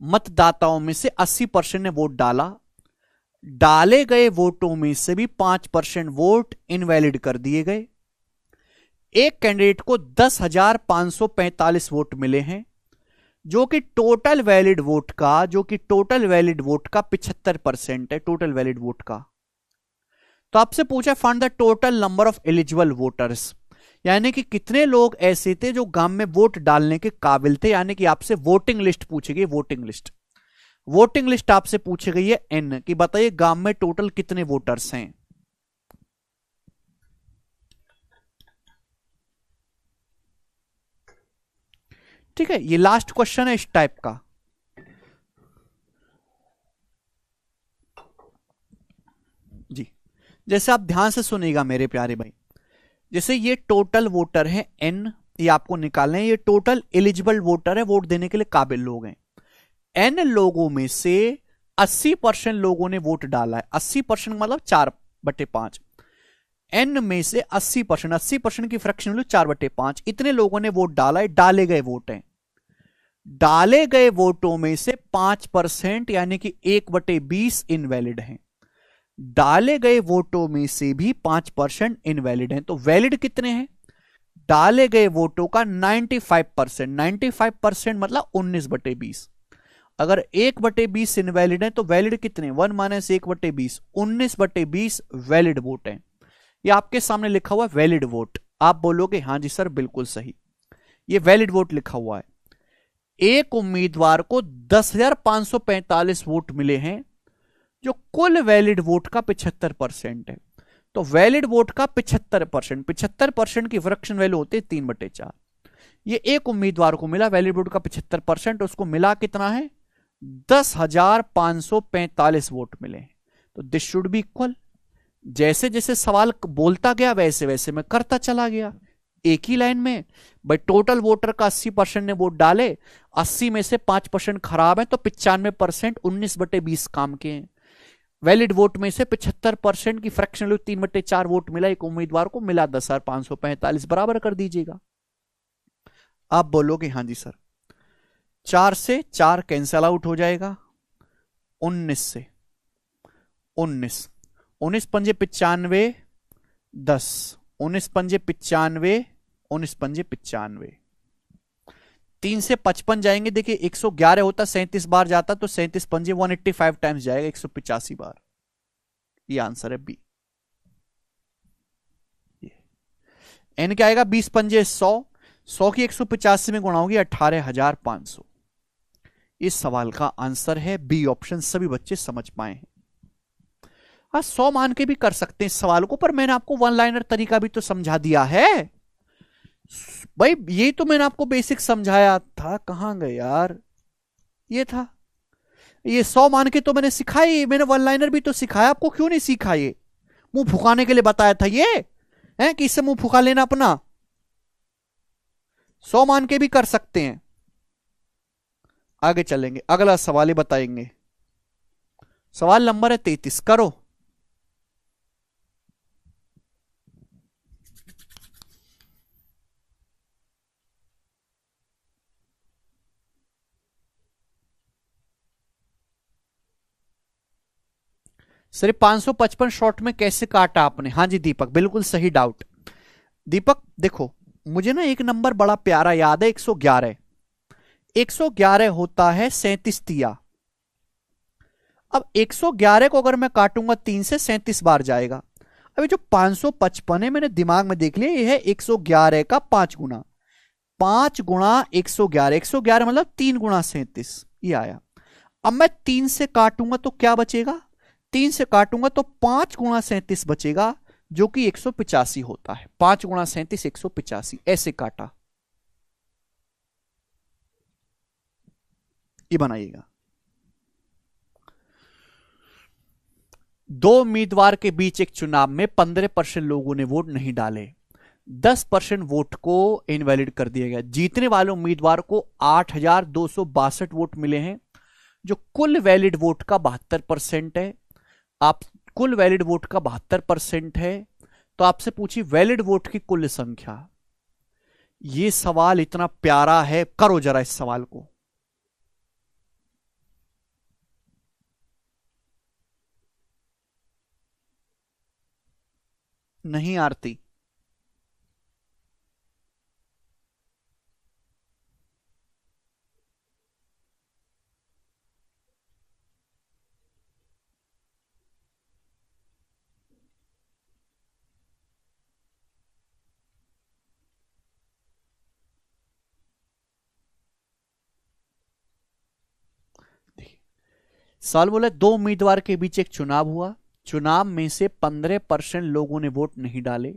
मतदाताओं में से 80% ने वोट डाला। डाले गए वोटों में से भी 5% वोट इनवैलिड कर दिए गए। एक कैंडिडेट को 10,545 वोट मिले हैं जो कि टोटल वैलिड वोट का 75% है, टोटल वैलिड वोट का। तो आपसे पूछा find the total number of eligible voters, यानी कि कितने लोग ऐसे थे जो गांव में वोट डालने के काबिल थे। यानी कि आपसे वोटिंग लिस्ट पूछी गई, वोटिंग लिस्ट आपसे पूछी गई है एन कि बताइए गांव में टोटल कितने वोटर्स हैं। ठीक है, ये लास्ट क्वेश्चन है इस टाइप का। जी जैसे आप ध्यान से सुनिएगा मेरे प्यारे भाई, जैसे ये टोटल वोटर है एन, ये आपको निकालना है। ये टोटल एलिजिबल वोटर है, वोट देने के लिए काबिल लोग हैं। एन लोगों में से 80% लोगों ने वोट डाला है। 80% मतलब 4/5। एन में से 80% की फ्रैक्शन वैल्यू 4/5, इतने लोगों ने वोट डाला है। डाले गए वोट हैं, डाले गए वोटों में से 5% यानी कि 1/20 इनवैलिड हैं। डाले गए वोटों में से भी 5% इनवैलिड हैं। तो वैलिड कितने हैं? डाले गए वोटों का 95%। 95% मतलब 19/20। अगर 1/20 इनवैलिड है तो वैलिड कितने? 1 - 1/20, 19/20 वैलिड वोट है। ये आपके सामने लिखा हुआ है वैलिड वोट। आप बोलोगे हाँ जी सर बिल्कुल सही, ये वैलिड वोट लिखा हुआ है। एक उम्मीदवार को 10,545 वोट मिले हैं जो कुल वैलिड वोट का 75% है। तो वैलिड वोट का 75%, 75% की फ्रैक्शन वैल्यू होती है 3/4। ये एक उम्मीदवार को मिला वैलिड वोट का 75%, उसको मिला कितना है 10,545 वोट मिले। तो दिस शुड बी इक्वल। जैसे जैसे सवाल बोलता गया वैसे वैसे मैं करता चला गया एक ही लाइन में। भाई टोटल वोटर का 80% ने वोट डाले, 80 में से 5% खराब है, तो 95% 19/20 काम के हैं। वैलिड वोट में से 75% की फ्रैक्शन 3/4 वोट मिला एक उम्मीदवार को, मिला 10,545, बराबर कर दीजिएगा। आप बोलोगे हाँ जी सर, 4 से 4 कैंसल आउट हो जाएगा, 19 से 19, 19 पंजे 95, 10, 19 पंजे 95, 19 पंजे 95, 3 से 55 जाएंगे। देखिए 111 होता 37 बार जाता, तो 37 पंजे 185 टाइम्स जाएगा, 185 बार। ये आंसर है बी। एन क्या आएगा 20 पंजे 100, 100 की 185 में गुणा होगी 18,500। इस सवाल का आंसर है बी ऑप्शन। सभी बच्चे समझ पाए हैं। हाँ 100 मान के भी कर सकते हैं इस सवाल को, पर मैंने आपको वन लाइनर तरीका भी तो समझा दिया है भाई। ये तो मैंने आपको बेसिक समझाया था, कहां गए यार, ये था। ये 100 मान के तो मैंने सिखाई, मैंने वन लाइनर भी तो सिखाया आपको, क्यों नहीं सीखा? ये मुंह फुकाने के लिए बताया था ये है कि इससे मुंह फुका लेना अपना। 100 मान के भी कर सकते हैं। आगे चलेंगे, अगला सवाल ही बताएंगे। सवाल नंबर है 33, करो। सर 555 शॉर्ट में कैसे काटा आपने? हाँ जी दीपक, बिल्कुल सही डाउट। दीपक देखो, मुझे ना एक नंबर बड़ा प्यारा याद है, 111। 111 होता है 37 तिया। अब 111 को अगर मैं काटूंगा 3 से, 37 बार जाएगा। अभी जो 555 है मैंने दिमाग में देख लिया, ये है 111 का 5 गुना, 5 गुणा 111, 111 मतलब 3 गुणा 37, ये आया। अब मैं 3 से काटूंगा तो क्या बचेगा? 3 से काटूंगा तो 5 गुणा 37 बचेगा, जो कि 185 होता है। 5 गुणा 37 185, ऐसे काटा। ये बनाइएगा। दो उम्मीदवार के बीच एक चुनाव में 15% लोगों ने वोट नहीं डाले, 10% वोट को इनवैलिड कर दिया गया। जीतने वाले उम्मीदवार को 8,262 वोट मिले हैं, जो कुल वैलिड वोट का 72% है। आप कुल वैलिड वोट का 72% है, तो आपसे पूछी वैलिड वोट की कुल संख्या। यह सवाल इतना प्यारा है, करो जरा इस सवाल को। नहीं आरती, सवाल बोला दो उम्मीदवार के बीच एक चुनाव हुआ, चुनाव में से 15% लोगों ने वोट नहीं डाले,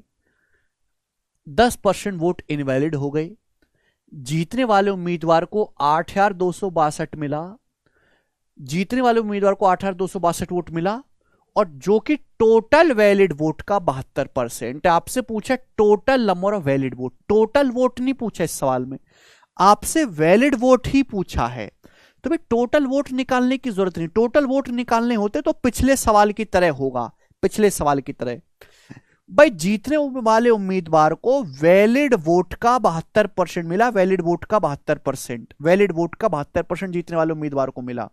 10% वोट इनवैलिड हो गए। जीतने वाले उम्मीदवार को 8,262 मिला, जीतने वाले उम्मीदवार को 8,262 वोट मिला, और जो कि टोटल वैलिड वोट का 72% है। आपसे पूछा total number of valid vote, total vote नहीं पूछा इस सवाल में, आपसे वैलिड वोट ही पूछा है। तो भाई टोटल वोट निकालने की जरूरत नहीं, टोटल वोट निकालने होते तो पिछले सवाल की तरह होगा, पिछले सवाल की तरह। भाई जीतने वाले उम्मीदवार को वैलिड वोट का 72% मिला, वैलिड वोट का 72%, वैलिड वोट का 72% जीतने वाले उम्मीदवार को मिला,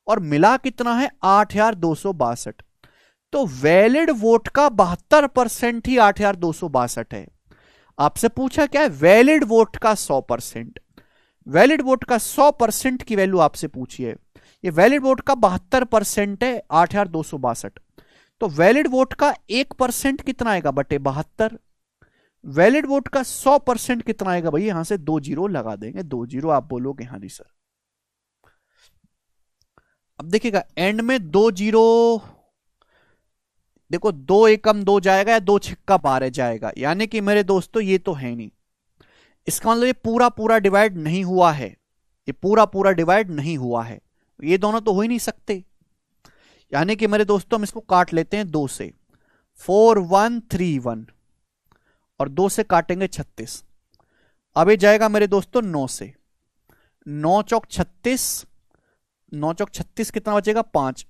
और मिला कितना है 8,262। तो वैलिड वोट का 72% ही 8,262 है। आपसे पूछा क्या है? वैलिड वोट का 100%, वैलिड वोट का 100% की वैल्यू आपसे पूछी है। ये वैलिड वोट का 72% है 8,262, तो वैलिड वोट का 1% कितना आएगा बटे 72। वैलिड वोट का 100% कितना आएगा भाई? यहां से 2 जीरो लगा देंगे, 2 जीरो। आप बोलोगे हाँ जी सर। अब देखिएगा एंड में 2 जीरो, देखो 2 एकम 2 जाएगा या 2 छिक्का 12 जाएगा, यानी कि मेरे दोस्तों ये तो है नहीं। इसका मतलब ये पूरा पूरा डिवाइड नहीं हुआ है, ये पूरा पूरा डिवाइड नहीं हुआ है, ये दोनों तो हो ही नहीं सकते। यानी कि मेरे दोस्तों हम इसको काट लेते हैं 2 से, 4 1 3 1 और 2 से काटेंगे 36। अब ये जाएगा मेरे दोस्तों 9 से, 9 चौक 36, 9 चौक 36 कितना बचेगा 5,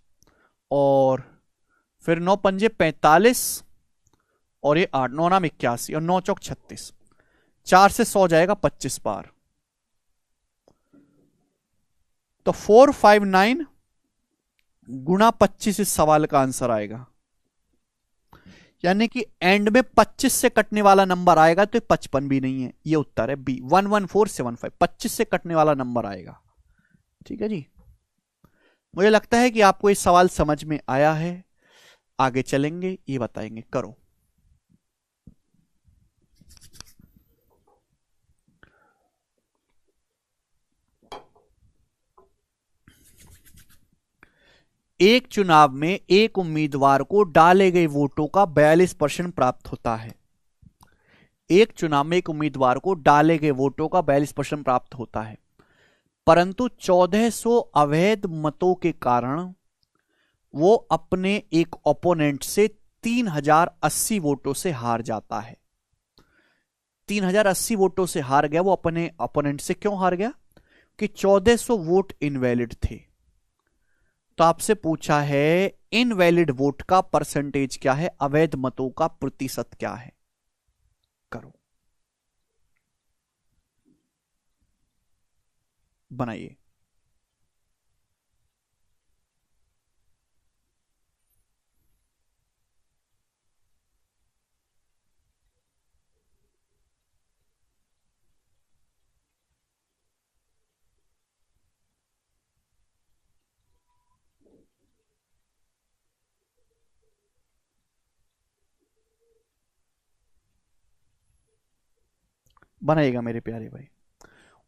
और फिर 9 पंजे 45 और ये 8, 9 नाम 81 और 9 चौक 36, 4 से 100 जाएगा 25 बार, तो 459 गुणा 25 इस सवाल का आंसर आएगा। यानी कि एंड में 25 से कटने वाला नंबर आएगा, तो 55 भी नहीं है, ये उत्तर है बी 11475, 25 से कटने वाला नंबर आएगा। ठीक है जी, मुझे लगता है कि आपको ये सवाल समझ में आया है। आगे चलेंगे, ये बताएंगे, करो। एक चुनाव में एक उम्मीदवार को डाले गए वोटों का 42% प्राप्त होता है। एक चुनाव में एक उम्मीदवार को डाले गए वोटों का 42% प्राप्त होता है, परंतु 1400 अवैध मतों के कारण वो अपने एक ओपोनेंट से 3080 वोटों से हार जाता है। 3080 वोटों से हार गया वो अपने ओपोनेंट से। क्यों हार गया? कि 1400 वोट इनवैलिड थे। तो आपसे पूछा है इनवैलिड वोट का परसेंटेज क्या है, अवैध मतों का प्रतिशत क्या है। करो, बनाइए। बनाइएगा मेरे प्यारे भाई।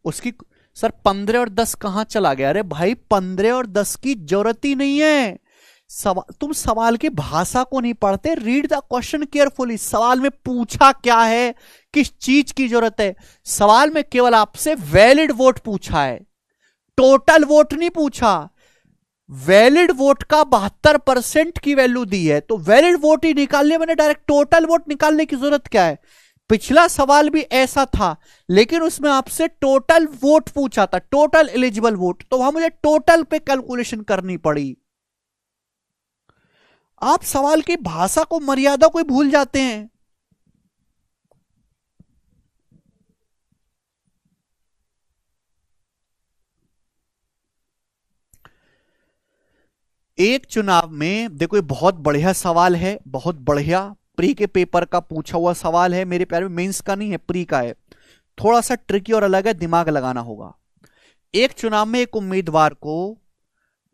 उसकी सर 15 और 10 कहां चला गया? अरे भाई 15 और 10 की जरूरत ही नहीं है। तुम सवाल की भाषा को नहीं पढ़ते। Read the question carefully. सवाल में पूछा क्या है, किस चीज की जरूरत है। सवाल में केवल आपसे वैलिड वोट पूछा है, टोटल वोट नहीं पूछा। वैलिड वोट का 72% की वैल्यू दी है, तो वैलिड वोट ही निकाल लिया मैंने डायरेक्ट। टोटल वोट निकालने की जरूरत क्या है? पिछला सवाल भी ऐसा था, लेकिन उसमें आपसे टोटल वोट पूछा था, टोटल एलिजिबल वोट, तो वहां मुझे टोटल पे कैलकुलेशन करनी पड़ी। आप सवाल की भाषा को, मर्यादा को भूल जाते हैं। एक चुनाव में देखो, ये बहुत बढ़िया सवाल है, बहुत बढ़िया प्री के पेपर का पूछा हुआ सवाल है मेरे प्यारे। मेंस का नहीं है, प्री का है। थोड़ा सा ट्रिकी और अलग है, दिमाग लगाना होगा। एक चुनाव में एक उम्मीदवार को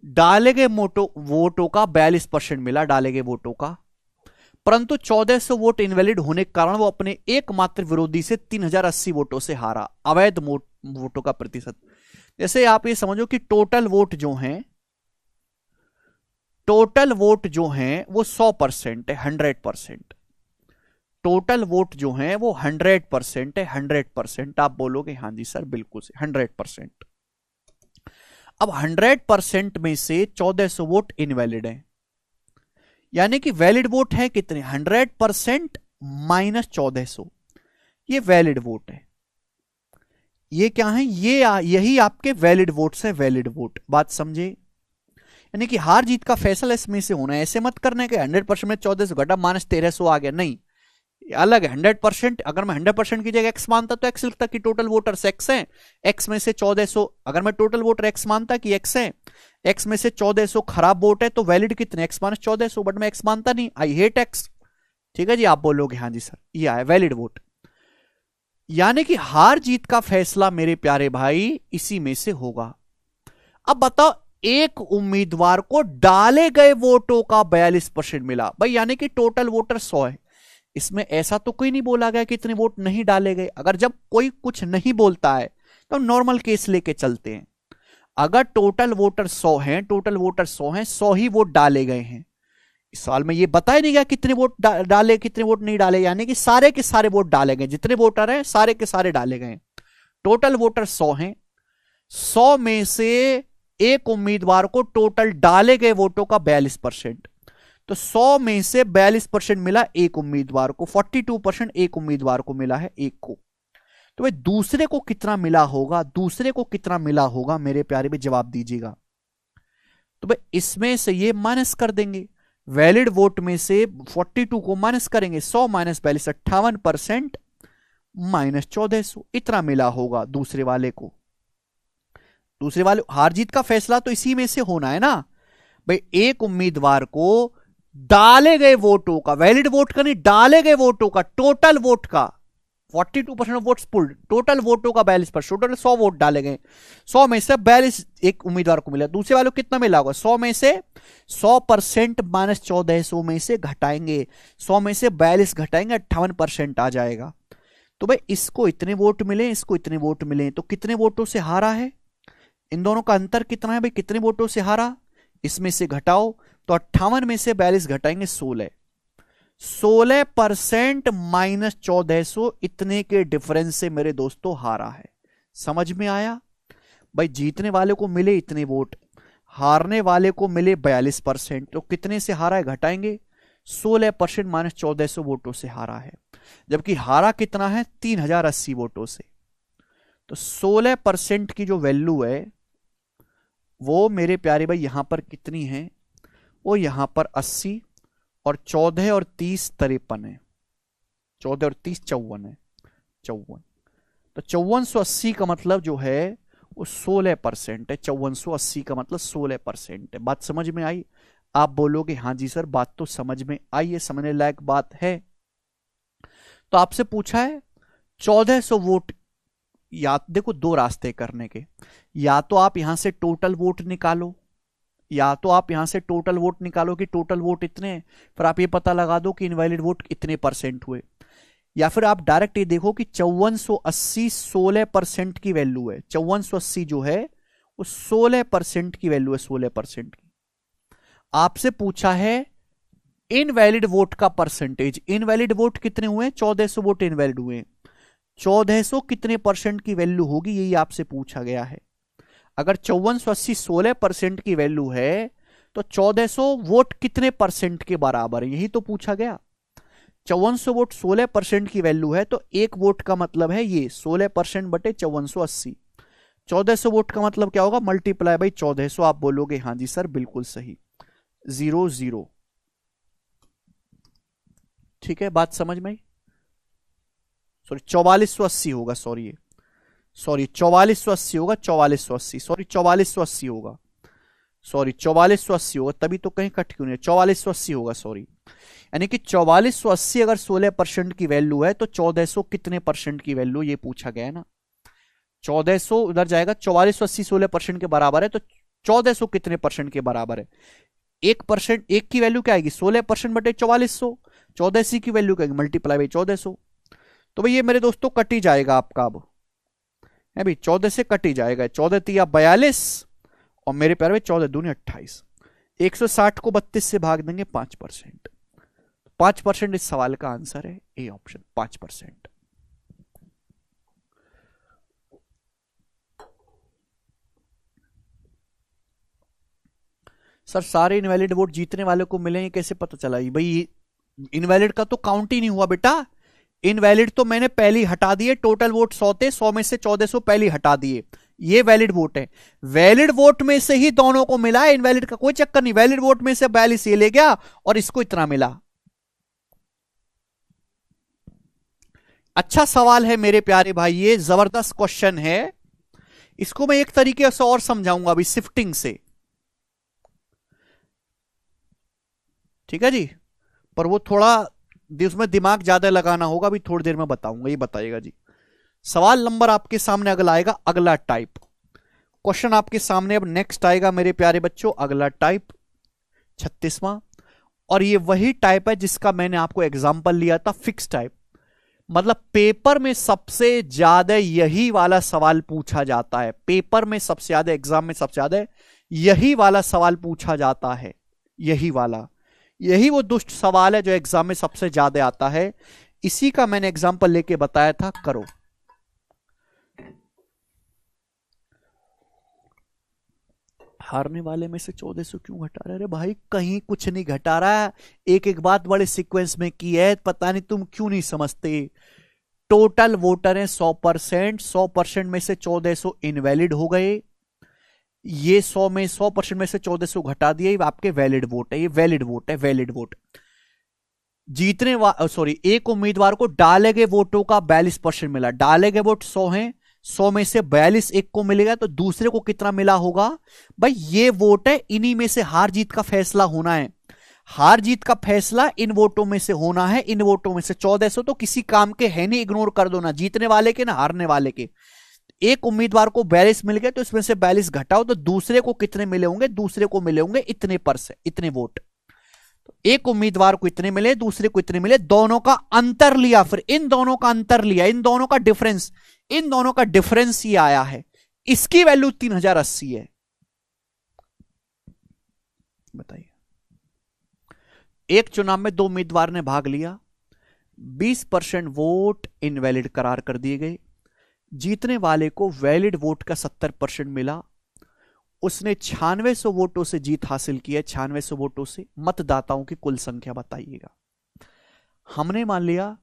डाले गए वोटों का 42% मिला, डाले गए वोटों का, परंतु 1400 वोट इनवैलिड होने के कारण वो अपने एकमात्र विरोधी से 3080 वोटों से हारा। अवैध वोटों का प्रतिशत, जैसे आप ये समझो कि टोटल वोट जो हैं, टोटल वोट जो हैं वो 100% है, 100%। टोटल वोट जो हैं वो 100% है, 100%। आप बोलोगे हाँ जी सर बिल्कुल से 100%। अब 100% में से 1400 वोट इनवैलिड है, यानी कि वैलिड वोट है कितने? 100% माइनस 1400, ये वैलिड वोट है। ये क्या है? ये यही आपके वैलिड वोट्स है, वैलिड वोट। बात समझे? यानी कि हार जीत का फैसला इसमें से होना है। ऐसे मत करने के 100% में 1400 घटा माइनस 1300 आ गया, नहीं, अलग है। 100%, अगर मैं 100% की जगह एक्स मानता तो एक्स लिखता कि टोटल वोटर्स एक्स हैं। एक्स में से 1400, अगर मैं टोटल वोटर एक्स मानता कि एक्स है, एक्स में से 1400 खराब वोट है, तो वैलिड कितने? X minus 1400। बट मैं एक्स मानता नहीं, आई हेट एक्स। ठीक है जी, आप बोलोगे हाँ जी सर ये आया वैलिड वोट। यानी कि हार जीत का फैसला मेरे प्यारे भाई इसी में से होगा। अब बताओ, एक उम्मीदवार को डाले गए वोटों का 42% मिला भाई, यानी कि टोटल वोटर 100 है। इसमें ऐसा तो कोई नहीं बोला गया कि इतने वोट नहीं डाले गए। अगर जब कोई कुछ नहीं बोलता है तो नॉर्मल केस लेके चलते हैं। अगर टोटल वोटर 100 हैं, टोटल वोटर 100 हैं, 100 ही वोट डाले गए हैं, इस सवाल में ये बताया नहीं गया कितने वोट डाले कितने वोट नहीं डाले, यानी कि सारे के सारे वोट डाले गए, जितने वोटर हैं सारे के सारे डाले गए। टोटल वोटर 100 हैं, 100 में से एक उम्मीदवार को टोटल डाले गए वोटों का 42%, तो 100 में से 42% मिला एक उम्मीदवार को, 42% एक उम्मीदवार को मिला है, एक को। तो भाई दूसरे को कितना मिला होगा, दूसरे को कितना मिला होगा मेरे प्यारे भाई, जवाब दीजिएगा। तो भाई इसमें से ये माइनस कर देंगे, वैलिड वोट में से 42 को माइनस करेंगे, 100 माइनस 42 58% माइनस 1400, इतना मिला होगा दूसरे वाले को। दूसरे वाले हार जीत का फैसला तो इसी में से होना है ना भाई। एक उम्मीदवार को डाले गए वोटों का, वैलिड वोट का नहीं, डाले गए वोटों का, टोटल वोट का 42% ऑफ वोट्स पुल्ड, टोटल वोटों का 42%, टोटल 100 वोट डाले गए, 100 में से 42 एक उम्मीदवार को मिला, दूसरे वालों को कितना मिला होगा, 100 में से 100% माइनस 1400 में से घटाएंगे, 100 में से 42 घटाएंगे, 58% आ जाएगा। तो भाई इसको इतने वोट मिले, इसको इतने वोट मिले, तो कितने वोटों से हारा है, इन दोनों का अंतर कितना है भाई, कितने वोटों से हारा, इसमें से घटाओ, तो 58 में से 42 घटाएंगे 16% माइनस 1400, इतने के डिफरेंस से मेरे दोस्तों हारा है। समझ में आया भाई, जीतने वाले को मिले इतने वोट, हारने वाले को मिले 42%, तो कितने से हारा है घटाएंगे, 16% माइनस 1400 वोटों से हारा है, जबकि हारा कितना है 3080 वोटों से। तो 16% की जो वैल्यू है वो मेरे प्यारे भाई यहां पर कितनी है, वो यहां पर 80 और 14 और 30 53 है, 14 और 30 54 है, 54। तो 5480 का मतलब जो है वो 16% है, 5480 का मतलब 16% है। बात समझ में आई? आप बोलोगे हाँ जी सर बात तो समझ में आई है, समझने लायक बात है। तो आपसे पूछा है 1400 वोट, या देखो दो रास्ते करने के, या तो आप यहां से टोटल वोट निकालो, या तो आप यहां से टोटल वोट निकालो कि टोटल वोट इतने, फिर आप ये पता लगा दो कि इनवैलिड वोट इतने परसेंट हुए, या फिर आप डायरेक्ट ये देखो कि 5480 16% की वैल्यू है, 5480 जो है वो 16% की वैल्यू है, 16% की। आपसे पूछा है इनवैलिड वोट का परसेंटेज, इनवैलिड वोट कितने हुए, 1400 वोट इनवैलिड हुए, 1400 कितने परसेंट की वैल्यू होगी, यही आपसे पूछा गया है। अगर 5480 16% की वैल्यू है तो 1400 वोट कितने परसेंट के बराबर है, यही तो पूछा गया। 5400 वोट 16% की वैल्यू है, तो एक वोट का मतलब है ये 16% बटे 5480, 1400 वोट का मतलब क्या होगा, मल्टीप्लाई बाई 1400। आप बोलोगे हाँ जी सर बिल्कुल सही, 0 0। ठीक है, बात समझ में आई? सॉरी 4480 होगा, सॉरी 4480 होगा, 4480, सॉरी 4480 होगा, सॉरी 4480 होगा, तभी तो कहीं कट क्यों नहीं, 4480 होगा, सॉरी। यानी कि 4480 अगर 16% की वैल्यू है तो 1400 कितने परसेंट की वैल्यू, ये पूछा गया है ना। 1400 उधर जाएगा, 4480 16% के बराबर है, तो 1400 कितने परसेंट के बराबर है, 1%, एक की वैल्यू क्या आएगी 16% बटे 4400, 1480 की वैल्यू क्या आएगी मल्टीप्लाई बाई 1400। तो भाई ये मेरे दोस्तों कट ही जाएगा आपका, अब है भाई 14 से कट ही जाएगा, 14 तिया 42 और मेरे प्यारे में 14 दूनी 28, 160 को 32 से भाग देंगे 5%, 5% इस सवाल का आंसर है ए ऑप्शन 5%। सर सारे इनवैलिड वोट जीतने वाले को मिले, ये कैसे पता चला? भाई इनवैलिड का तो काउंट ही नहीं हुआ बेटा, इनवैलिड तो मैंने पहले ही हटा दिए, टोटल वोट 100 थे, 100 में से 1400 पहले ही हटा दिए, ये वैलिड वोट है। वैलिड वोट में से ही दोनों को मिला है, इनवैलिड का कोई चक्कर नहीं, वैलिड वोट में से 42 ये ले गया और इसको इतना मिला। अच्छा सवाल है मेरे प्यारे भाई, ये जबरदस्त क्वेश्चन है, इसको मैं एक तरीके से और समझाऊंगा अभी शिफ्टिंग से, ठीक है जी, पर वो थोड़ा उसमें दिमाग ज्यादा लगाना होगा, अभी थोड़ी देर में बताऊंगा, ये बताइएगा जी। सवाल नंबर आपके सामने अगला आएगा, अगला टाइप क्वेश्चन आपके सामने अब नेक्स्ट आएगा मेरे प्यारे बच्चों, अगला टाइप 36वां, और ये वही टाइप है जिसका मैंने आपको एग्जांपल लिया था, फिक्स टाइप। मतलब पेपर में सबसे ज्यादा यही वाला सवाल पूछा जाता है, पेपर में सबसे ज्यादा, एग्जाम में सबसे ज्यादा यही वाला सवाल पूछा जाता है, यही वाला। यही वो दुष्ट सवाल है जो एग्जाम में सबसे ज्यादा आता है, इसी का मैंने एग्जाम्पल लेके बताया था। करो। हारने वाले में से 1400 क्यों घटा रहा है? अरे भाई कहीं कुछ नहीं घटा रहा है, एक एक बात बड़े सीक्वेंस में की है, पता नहीं तुम क्यों नहीं समझते। टोटल वोटर है 100%, 100% में से 1400 इनवैलिड हो गए, ये 100% में से 1400 घटा दिए, आपके वैलिड वोट है, ये वैलिड वोट है, वैलिड वोट। जीतने सॉरी एक उम्मीदवार को डाले गए वोटों का 42% मिला, डाले गए वोट 100 हैं, 100 में से 42 एक को मिलेगा, तो दूसरे को कितना मिला होगा? भाई ये वोट है, इन्हीं में से हार जीत का फैसला होना है, हार जीत का फैसला इन वोटों में से होना है, इन वोटों में से 1400 तो किसी काम के है नहीं, इग्नोर कर दो, ना जीतने वाले के ना हारने वाले के। एक उम्मीदवार को 42 मिल गए, तो इसमें से 42 घटाओ, तो दूसरे को कितने मिले होंगे? दूसरे को मिले होंगे इतने % इतने वोट। तो एक उम्मीदवार को इतने मिले, दूसरे को इतने मिले, दोनों का अंतर लिया, फिर इन दोनों का अंतर लिया, इन दोनों का डिफरेंस, इन दोनों का डिफरेंस ही आया है, इसकी वैल्यू 3080 है। बताइए, एक चुनाव में 2 उम्मीदवार ने भाग लिया, 20% वोट इनवैलिड करार कर दिए गए, जीतने वाले को वैलिड वोट का 70% मिला, उसने 9600 वोटों से जीत हासिल की है, 9600 वोटों से। मतदाताओं की कुल संख्या बताइएगा। हमने मान लिया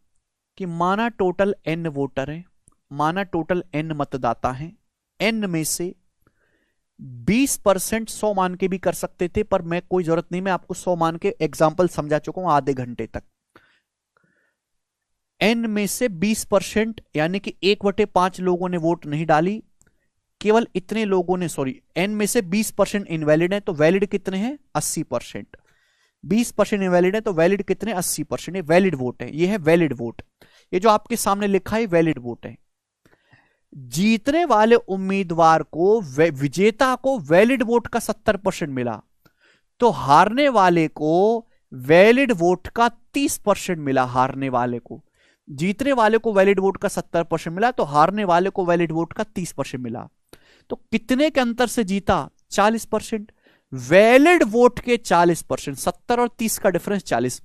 कि माना टोटल n वोटर है, माना टोटल n मतदाता हैं, n में से 20% 100 मान के भी कर सकते थे, पर मैं कोई जरूरत नहीं, मैं आपको 100 मान के एग्जाम्पल समझा चुका हूं आधे घंटे तक। n में से 20% यानी कि 1/5 लोगों ने वोट नहीं डाली, केवल इतने लोगों ने, सॉरी n में से 20% इनवैलिड है, तो वैलिड कितने हैं? 80%। 20% इनवैलिड है तो वैलिड कितने? 80%। ये वैलिड वोट है, ये है वैलिड वोट, ये जो आपके सामने लिखा है वैलिड वोट है। जीतने वाले उम्मीदवार को, विजेता को वैलिड वोट का 70% मिला, तो हारने वाले को वैलिड वोट का 30% मिला। हारने वाले को, जीतने वाले को वैलिड वोट का 70% मिला, तो हारने वाले को वैलिड वोट का 30% मिला। तो कितने के अंतर से जीता? 40%। वैलिड वोट के 40%, 70 और 30 का डिफरेंस 40,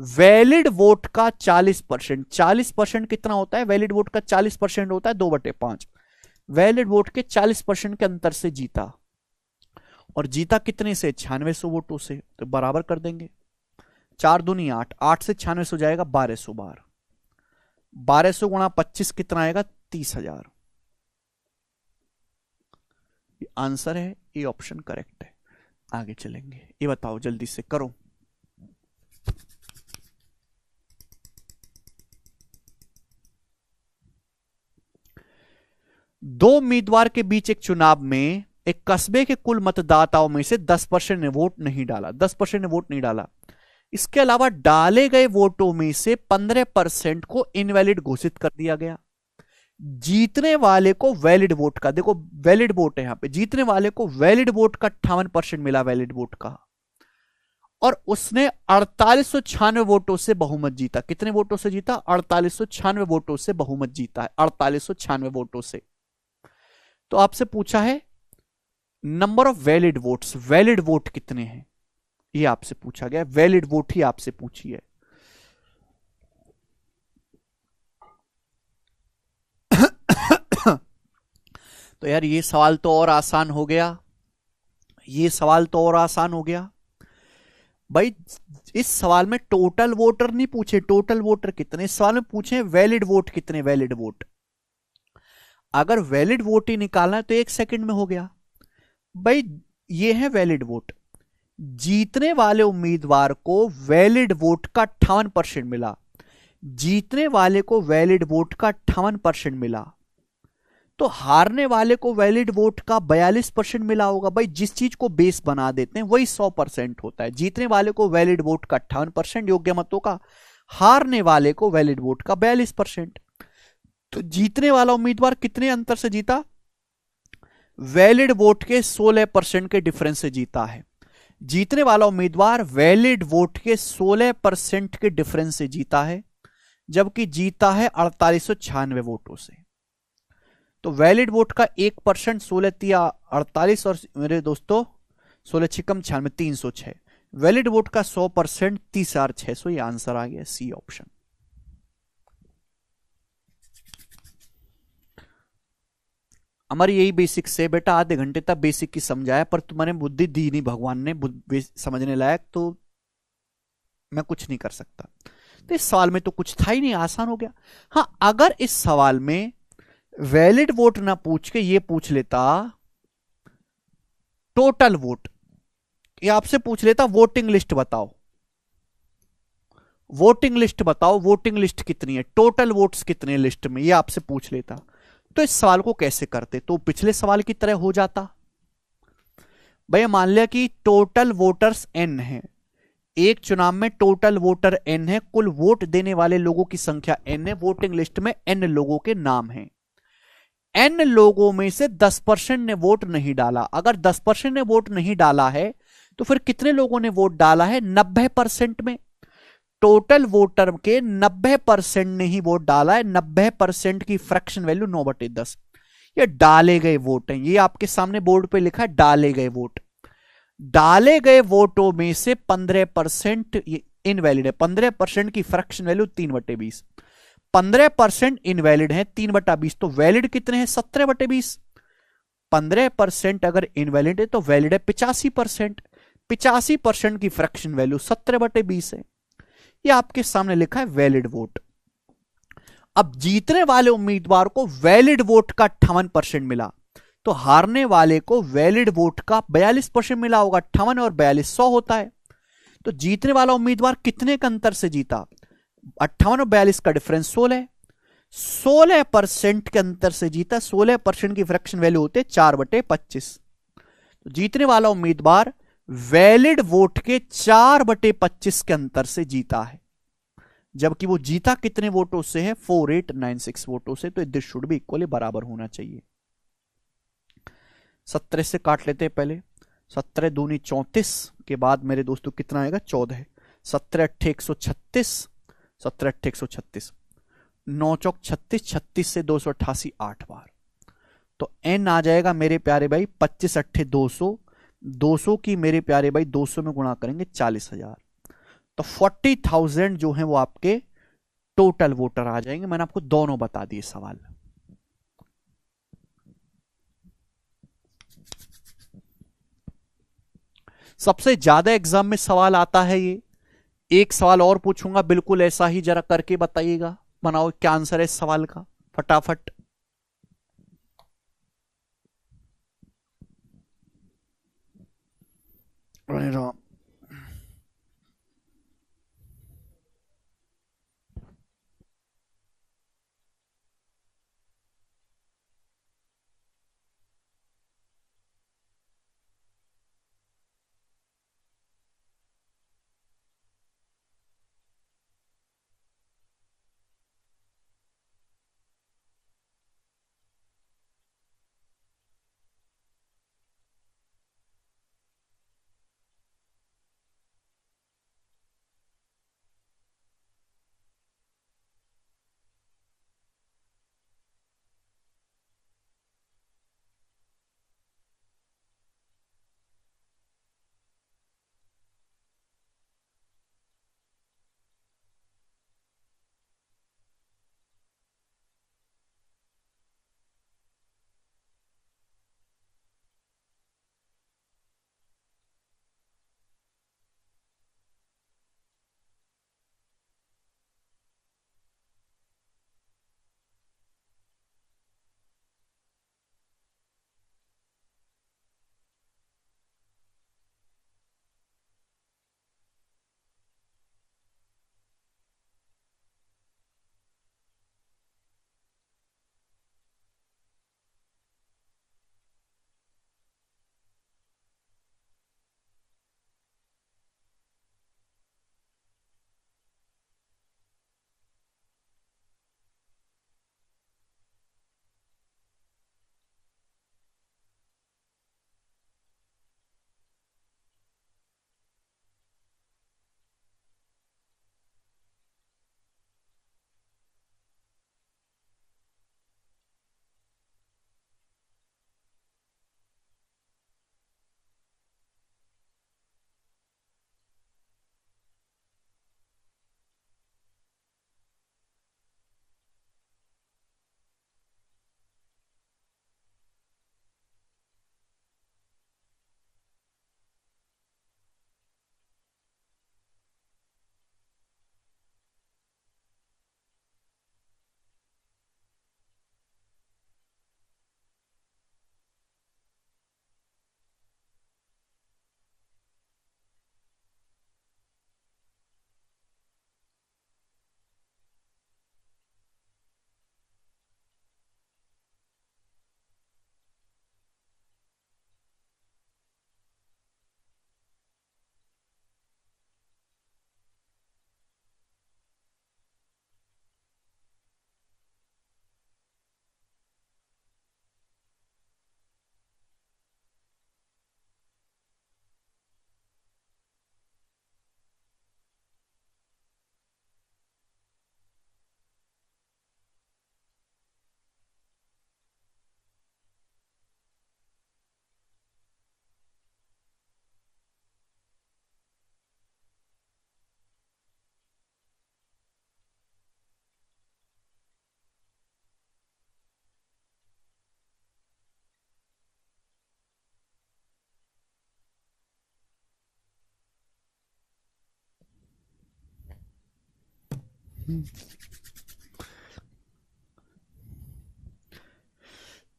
वैलिड वोट का 40%, 40% कितना होता है? वैलिड वोट का 40% होता है 2/5। वैलिड वोट के 40% के अंतर से जीता, और जीता कितने से? 9600 वोटों से। तो बराबर कर देंगे, 4 दूनी 8, 8 से 9600 जाएगा 1200 बार, 1200 गुणा 25 कितना आएगा? 30,000। आंसर है, ये ऑप्शन करेक्ट है। आगे चलेंगे, ये बताओ जल्दी से करो। दो उम्मीदवार के बीच एक चुनाव में एक कस्बे के कुल मतदाताओं में से 10% ने वोट नहीं डाला, 10% ने वोट नहीं डाला। इसके अलावा डाले गए वोटों में से 15% को इनवैलिड घोषित कर दिया गया। जीतने वाले को वैलिड वोट का, देखो वैलिड वोट है यहां पे, जीतने वाले को वैलिड वोट का 58% मिला, वैलिड वोट का, और उसने 4896 वोटों से बहुमत जीता। कितने वोटों से जीता? 4896 वोटों से बहुमत जीता है, 4896 वोटों से। तो आपसे पूछा है number of valid votes, valid vote कितने हैं, ये आपसे पूछा गया, वैलिड वोट ही आपसे पूछी है। तो यार ये सवाल तो और आसान हो गया, ये सवाल तो और आसान हो गया भाई। इस सवाल में टोटल वोटर नहीं पूछे, टोटल वोटर कितने, इस सवाल में पूछे वैलिड वोट कितने, वैलिड वोट। अगर वैलिड वोट ही निकालना है तो 1 सेकंड में हो गया भाई। ये है वैलिड वोट, जीतने वाले उम्मीदवार को वैलिड वोट का 58% मिला, जीतने वाले को वैलिड वोट का 58% मिला, तो हारने वाले को वैलिड वोट का 42% मिला होगा। भाई जिस चीज को बेस बना देते हैं वही 100% होता है। जीतने वाले को वैलिड वोट का 58% योग्य मतों का, हारने वाले को वैलिड वोट का 42%। तो जीतने वाला उम्मीदवार कितने अंतर से जीता? वैलिड वोट के 16% के डिफरेंस से जीता है। जीतने वाला उम्मीदवार वैलिड वोट के 16% के डिफरेंस से जीता है, जबकि जीता है 4896 वोटों से। तो वैलिड वोट का 1%, 16 तिया 48, और मेरे दोस्तों 16 छिकम 96, 306। वैलिड वोट का 100% 30,600, ये आंसर आ गया सी ऑप्शन। हमारी यही बेसिक से बेटा, आधे घंटे तक बेसिक की समझाया, पर तुम्हारे बुद्धि दी नहीं भगवान ने समझने लायक, तो मैं कुछ नहीं कर सकता। तो इस सवाल में तो कुछ था ही नहीं, आसान हो गया। हाँ, अगर इस सवाल में वैलिड वोट ना पूछ के ये पूछ लेता टोटल वोट, ये आपसे पूछ लेता वोटिंग लिस्ट बताओ, वोटिंग लिस्ट बताओ, वोटिंग लिस्ट कितनी है, टोटल वोट्स कितने लिस्ट में, ये आपसे पूछ लेता, तो इस सवाल को कैसे करते, तो पिछले सवाल की तरह हो जाता। भैया मान लिया कि टोटल वोटर्स एन है, एक चुनाव में टोटल वोटर एन है, कुल वोट देने वाले लोगों की संख्या एन है, वोटिंग लिस्ट में एन लोगों के नाम हैं। एन लोगों में से 10% ने वोट नहीं डाला, अगर 10% ने वोट नहीं डाला है तो फिर कितने लोगों ने वोट डाला है, 90% में। टोटल वोटर के 90% ने ही वोट डाला है, 90% की फ्रैक्शन वैल्यू 9/10। ये डाले गए वोट हैं, ये आपके सामने बोर्ड पे लिखा है डाले गए वोट। डाले गए वोटों में से 15% इनवैलिड है, 15% की फ्रैक्शन वैल्यू 3/20, 15% इनवैलिड है, 3/20, तो वैलिड कितने हैं, 17/20। 15% अगर इनवैलिड है तो वैलिड है 85%, 85% की फ्रैक्शन वैल्यू 17/20 है। ये आपके सामने लिखा है वैलिड वोट। अब जीतने वाले उम्मीदवार को वैलिड वोट का 58% मिला, तो हारने वाले को वैलिड वोट का 42% मिला होगा, 58 और 42 100 होता है। तो जीतने वाला उम्मीदवार कितने का अंतर से जीता, 58 और 42 का डिफरेंस 16 है, 16% के अंतर से जीता। 16% की फ्रैक्शन वैल्यू होते 4/25, तो जीतने वाला उम्मीदवार वैलिड वोट के 4/25 के अंतर से जीता है, जबकि वो जीता कितने वोटों से है, 4896 वोटों से। तो दिस शुड भी इक्वली बराबर होना चाहिए। 17 से काट लेते हैं पहले, 17 दूनी 34 के बाद मेरे दोस्तों कितना आएगा, 14। 17 अट्ठे 136, 17 अट्ठे 136, 9 चौक 36, 36 से 288 8 बार, तो एन आ जाएगा मेरे प्यारे भाई 25 अट्ठे 200, 200 की मेरे प्यारे भाई 200 में गुणा करेंगे 40,000, तो 40,000 जो है वो आपके टोटल वोटर आ जाएंगे। मैंने आपको दोनों बता दिए सवाल। सबसे ज्यादा एग्जाम में सवाल आता है ये, एक सवाल और पूछूंगा बिल्कुल ऐसा ही, जरा करके बताइएगा, बनाओ क्या आंसर है इस सवाल का फटाफट।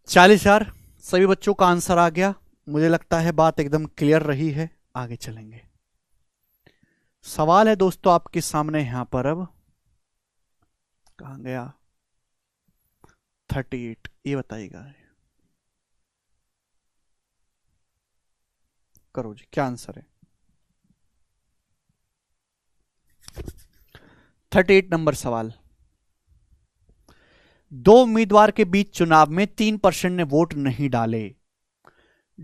40,000 सभी बच्चों का आंसर आ गया। मुझे लगता है बात एकदम क्लियर रही है। आगे चलेंगे। सवाल है दोस्तों आपके सामने यहां पर, अब कहां गया, 38, ये बताइएगा। करो जी, क्या आंसर है? 38 नंबर सवाल। दो उम्मीदवार के बीच चुनाव में 3% ने वोट नहीं डाले।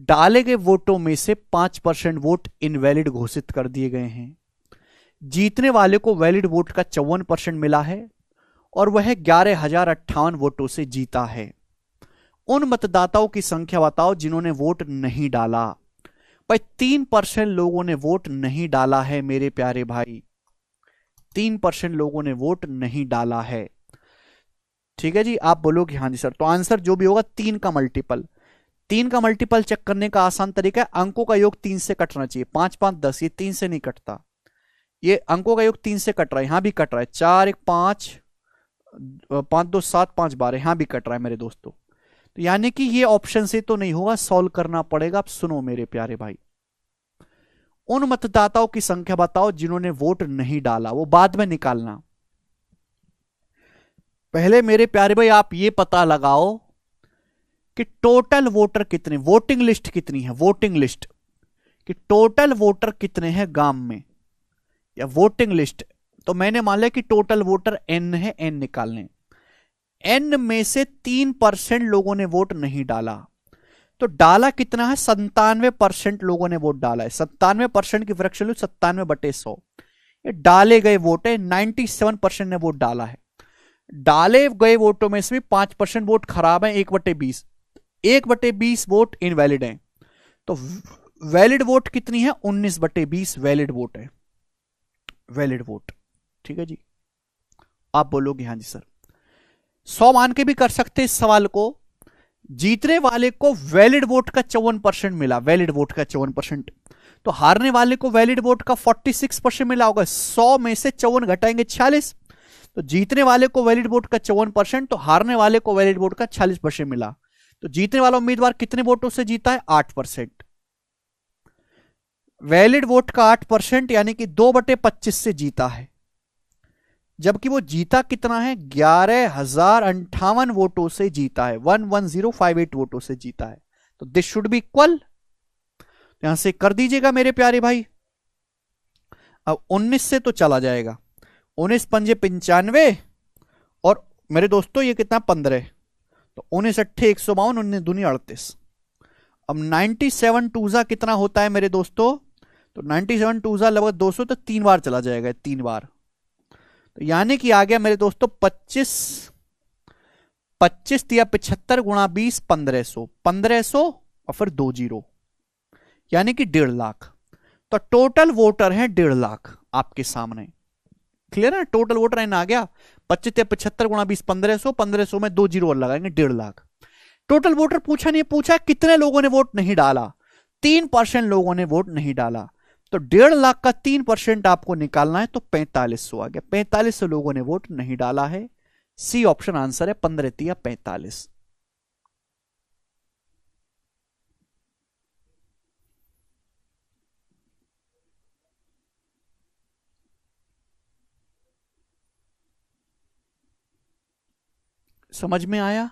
डाले गए वोटों में से 5% वोट इनवैलिड घोषित कर दिए गए हैं। जीतने वाले को वैलिड वोट का 54% मिला है और वह 11,058 वोटों से जीता है। उन मतदाताओं की संख्या बताओ जिन्होंने वोट नहीं डाला। भाई 3% लोगों ने वोट नहीं डाला है मेरे प्यारे भाई, 3% लोगों ने वोट नहीं डाला है। ठीक है जी, आप बोलोगे हाँ जी सर, तो आंसर जो भी होगा 3 का मल्टीपल। 3 का मल्टीपल चेक करने का आसान तरीका है, अंकों का योग 3 से कटना चाहिए। 5 5 10, ये 3 से नहीं कटता, ये अंकों का योग 3 से कट रहा है, यहां भी कट रहा है। 4 1 5, 5 2 7, 5 12, यहां भी कट रहा है मेरे दोस्तों। तो यानी कि ये ऑप्शन से तो नहीं होगा, सॉल्व करना पड़ेगा। अब सुनो मेरे प्यारे भाई, उन मतदाताओं की संख्या बताओ जिन्होंने वोट नहीं डाला, वो बाद में निकालना। पहले मेरे प्यारे भाई आप ये पता लगाओ कि टोटल वोटर कितने, वोटिंग लिस्ट कितनी है, वोटिंग लिस्ट कि टोटल वोटर कितने हैं गांव में, या वोटिंग लिस्ट। तो मैंने मान लिया कि टोटल वोटर n है, n निकालने। n में से 3% लोगों ने वोट नहीं डाला, तो डाला कितना है? 97% लोगों ने वोट डाला है। 97% की फ्रैक्शन लो 97/100, ये डाले गए वोट है। 97% ने वोट डाला है। डाले गए वोटों में से भी 5% वोट खराब है, 1/20, 1/20 वोट इनवैलिड है। तो वैलिड वोट कितनी है? 19/20 वैलिड वोट है, वैलिड वोट। ठीक है जी, आप बोलोगे हाँ जी सर। 100 मान के भी कर सकते इस सवाल को। जीतने वाले को वैलिड वोट का 54% मिला, वैलिड वोट का 54%, तो हारने वाले को वैलिड वोट का 46% मिला होगा। 100 में से 54 घटाएंगे 46, तो जीतने वाले को वैलिड वोट का 54%, तो हारने वाले को वैलिड वोट का 46% मिला। तो जीतने वाला उम्मीदवार कितने वोटों से जीता है? 8%। वैलिड वोट का 8% यानी कि 2/25 से जीता है, जबकि वो जीता कितना है? 11,058 वोटों से जीता है, 11058 वोटों से जीता है। तो दिस शुड बी इक्वल, यहां से कर दीजिएगा मेरे प्यारे भाई। अब 19 से तो चला जाएगा, 19 पंजे 95, और मेरे दोस्तों ये कितना? 15, तो 19 अट्ठे 152, 19 दूनी 38। अब 97 टूजा कितना होता है मेरे दोस्तों? तो 97 टूजा लगभग 200, तो 3 बार चला जाएगा, 3 बार। तो यानी कि आ गया मेरे दोस्तों 25 या 75 गुणा 20, 1500, 1500 और फिर 2 जीरो, यानी कि 1.5 लाख। तो टोटल वोटर है 1.5 लाख आपके सामने। क्लियर है? टोटल वोटर एन आ गया 25 या 75 गुणा 20, 1500, 1500 में 2 जीरो और लगाएंगे, 1.5 लाख। टोटल वोटर पूछा नहीं, पूछा कितने लोगों ने वोट नहीं डाला। 3% लोगों ने वोट नहीं डाला, तो 1.5 लाख का 3% आपको निकालना है, तो 4500 आ गया। 4500 लोगों ने वोट नहीं डाला है। सी ऑप्शन आंसर है, 15 या 45। समझ में आया?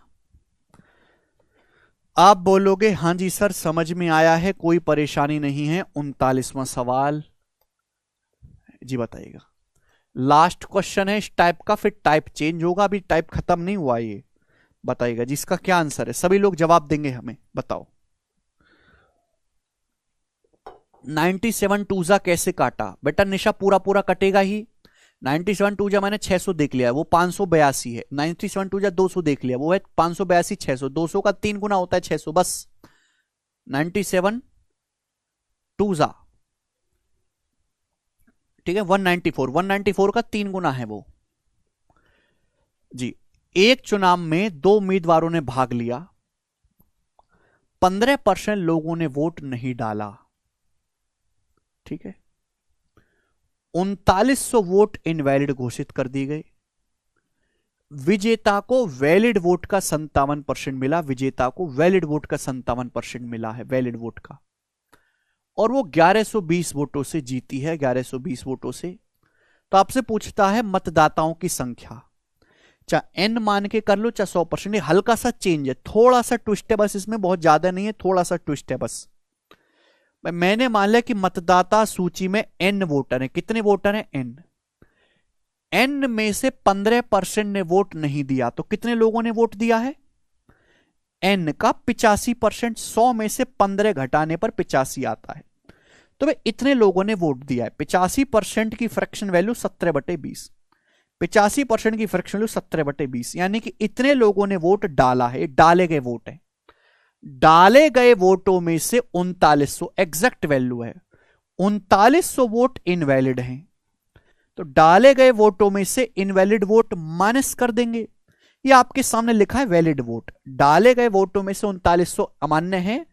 आप बोलोगे हां जी सर समझ में आया है, कोई परेशानी नहीं है। 39वां सवाल जी, बताइएगा। लास्ट क्वेश्चन है इस टाइप का, फिर टाइप चेंज होगा, अभी टाइप खत्म नहीं हुआ। ये बताइएगा जिसका क्या आंसर है, सभी लोग जवाब देंगे हमें, बताओ। 97 टूजा कैसे काटा? बेटा निशा पूरा पूरा कटेगा ही। 97 टूजा मैंने 600 देख लिया, वो 582 है। 97 टूजा 200 देख लिया, वो है 582, 600, 200 का 3 गुना होता है 600, बस 97 टूजा, ठीक है। 194 का 3 गुना है वो जी। एक चुनाव में 2 उम्मीदवारों ने भाग लिया, 15% लोगों ने वोट नहीं डाला, ठीक है। 3900 वोट इनवैलिड घोषित कर दिए गए। विजेता को वैलिड वोट का 57% मिला, विजेता को वैलिड वोट का 57% मिला है, वैलिड वोट का, और वो 1120 वोटों से जीती है, 1120 वोटों से। तो आपसे पूछता है मतदाताओं की संख्या, चाहे एन मान के कर लो चाहे 100%, हल्का सा चेंज है, थोड़ा सा ट्विस्ट है बस, इसमें बहुत ज्यादा नहीं है, थोड़ा सा ट्विस्ट है बस। मैंने मान लिया कि मतदाता सूची में एन वोटर है, कितने वोटर हैं? एन। एन में से 15% ने वोट नहीं दिया, तो कितने लोगों ने वोट दिया है? एन का 85%, 100 में से 15 घटाने पर 85 आता है, तो भाई इतने लोगों ने वोट दिया है। 85% की फ्रैक्शन वैल्यू 17/20, 85% की फ्रैक्शन वैल्यू 17/20, यानी कि इतने लोगों ने वोट डाला है, डाले गए वोट है। डाले गए वोटों में से 3900 एग्जैक्ट वैल्यू है, 3900 वोट इनवैलिड हैं, तो डाले गए वोटों में से इनवैलिड वोट माइनस कर देंगे। ये आपके सामने लिखा है वैलिड वोट, डाले गए वोटों में से 3900 अमान्य हैं,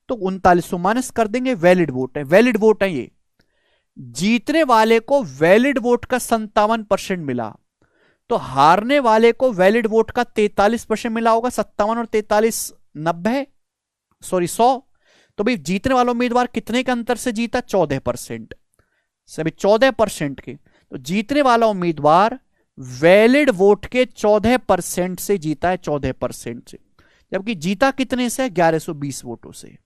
तो 3900 माइनस कर देंगे, वैलिड वोट है, वैलिड वोट है ये। जीतने वाले को वैलिड वोट का 57% मिला, तो हारने वाले को वैलिड वोट का 43% मिला होगा। 57 और 43 90, सॉरी 100। तो भाई जीतने वाला उम्मीदवार कितने के अंतर से जीता? 14%, सभी 14% के। तो जीतने वाला उम्मीदवार वैलिड वोट के 14% से जीता है, 14% से, जबकि जीता कितने से? 1120 वोटों से,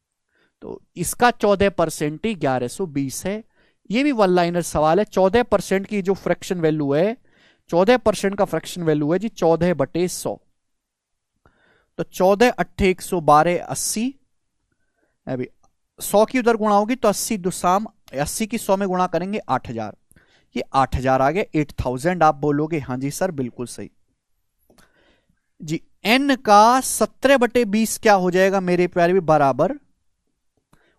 तो इसका 14% ही 1120 है। ये भी वन लाइनर सवाल है। 14% की जो फ्रैक्शन वैल्यू है, 14% का फ्रैक्शन वैल्यू है जी 14/100, तो 14 8 112 80, अभी 100 की उधर गुणा होगी तो 80 दुसाम 80 की 100 में गुणा करेंगे 8000, ये 8000 आ गया, 8000 आप बोलोगे। हाँ जी सर बिल्कुल सही जी। n का 17/20 क्या हो जाएगा मेरे प्यारे भी? बराबर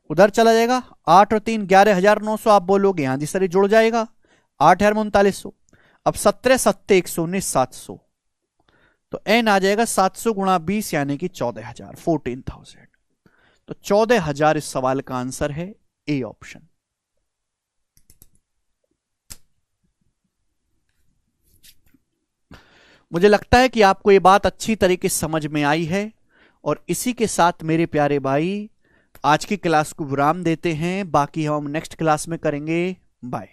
उधर चला जाएगा, 8 और 3 11,900 आप बोलोगे। हाँ जी सर ये जुड़ जाएगा, 8,000 में 3900। अब 17 7 119 700, तो n आ जाएगा 700 गुणा 20 यानी कि 14,000, 14,000। तो 14,000 इस सवाल का आंसर है, ए ऑप्शन। मुझे लगता है कि आपको यह बात अच्छी तरीके से समझ में आई है, और इसी के साथ मेरे प्यारे भाई आज की क्लास को विराम देते हैं, बाकी हम नेक्स्ट क्लास में करेंगे। बाय।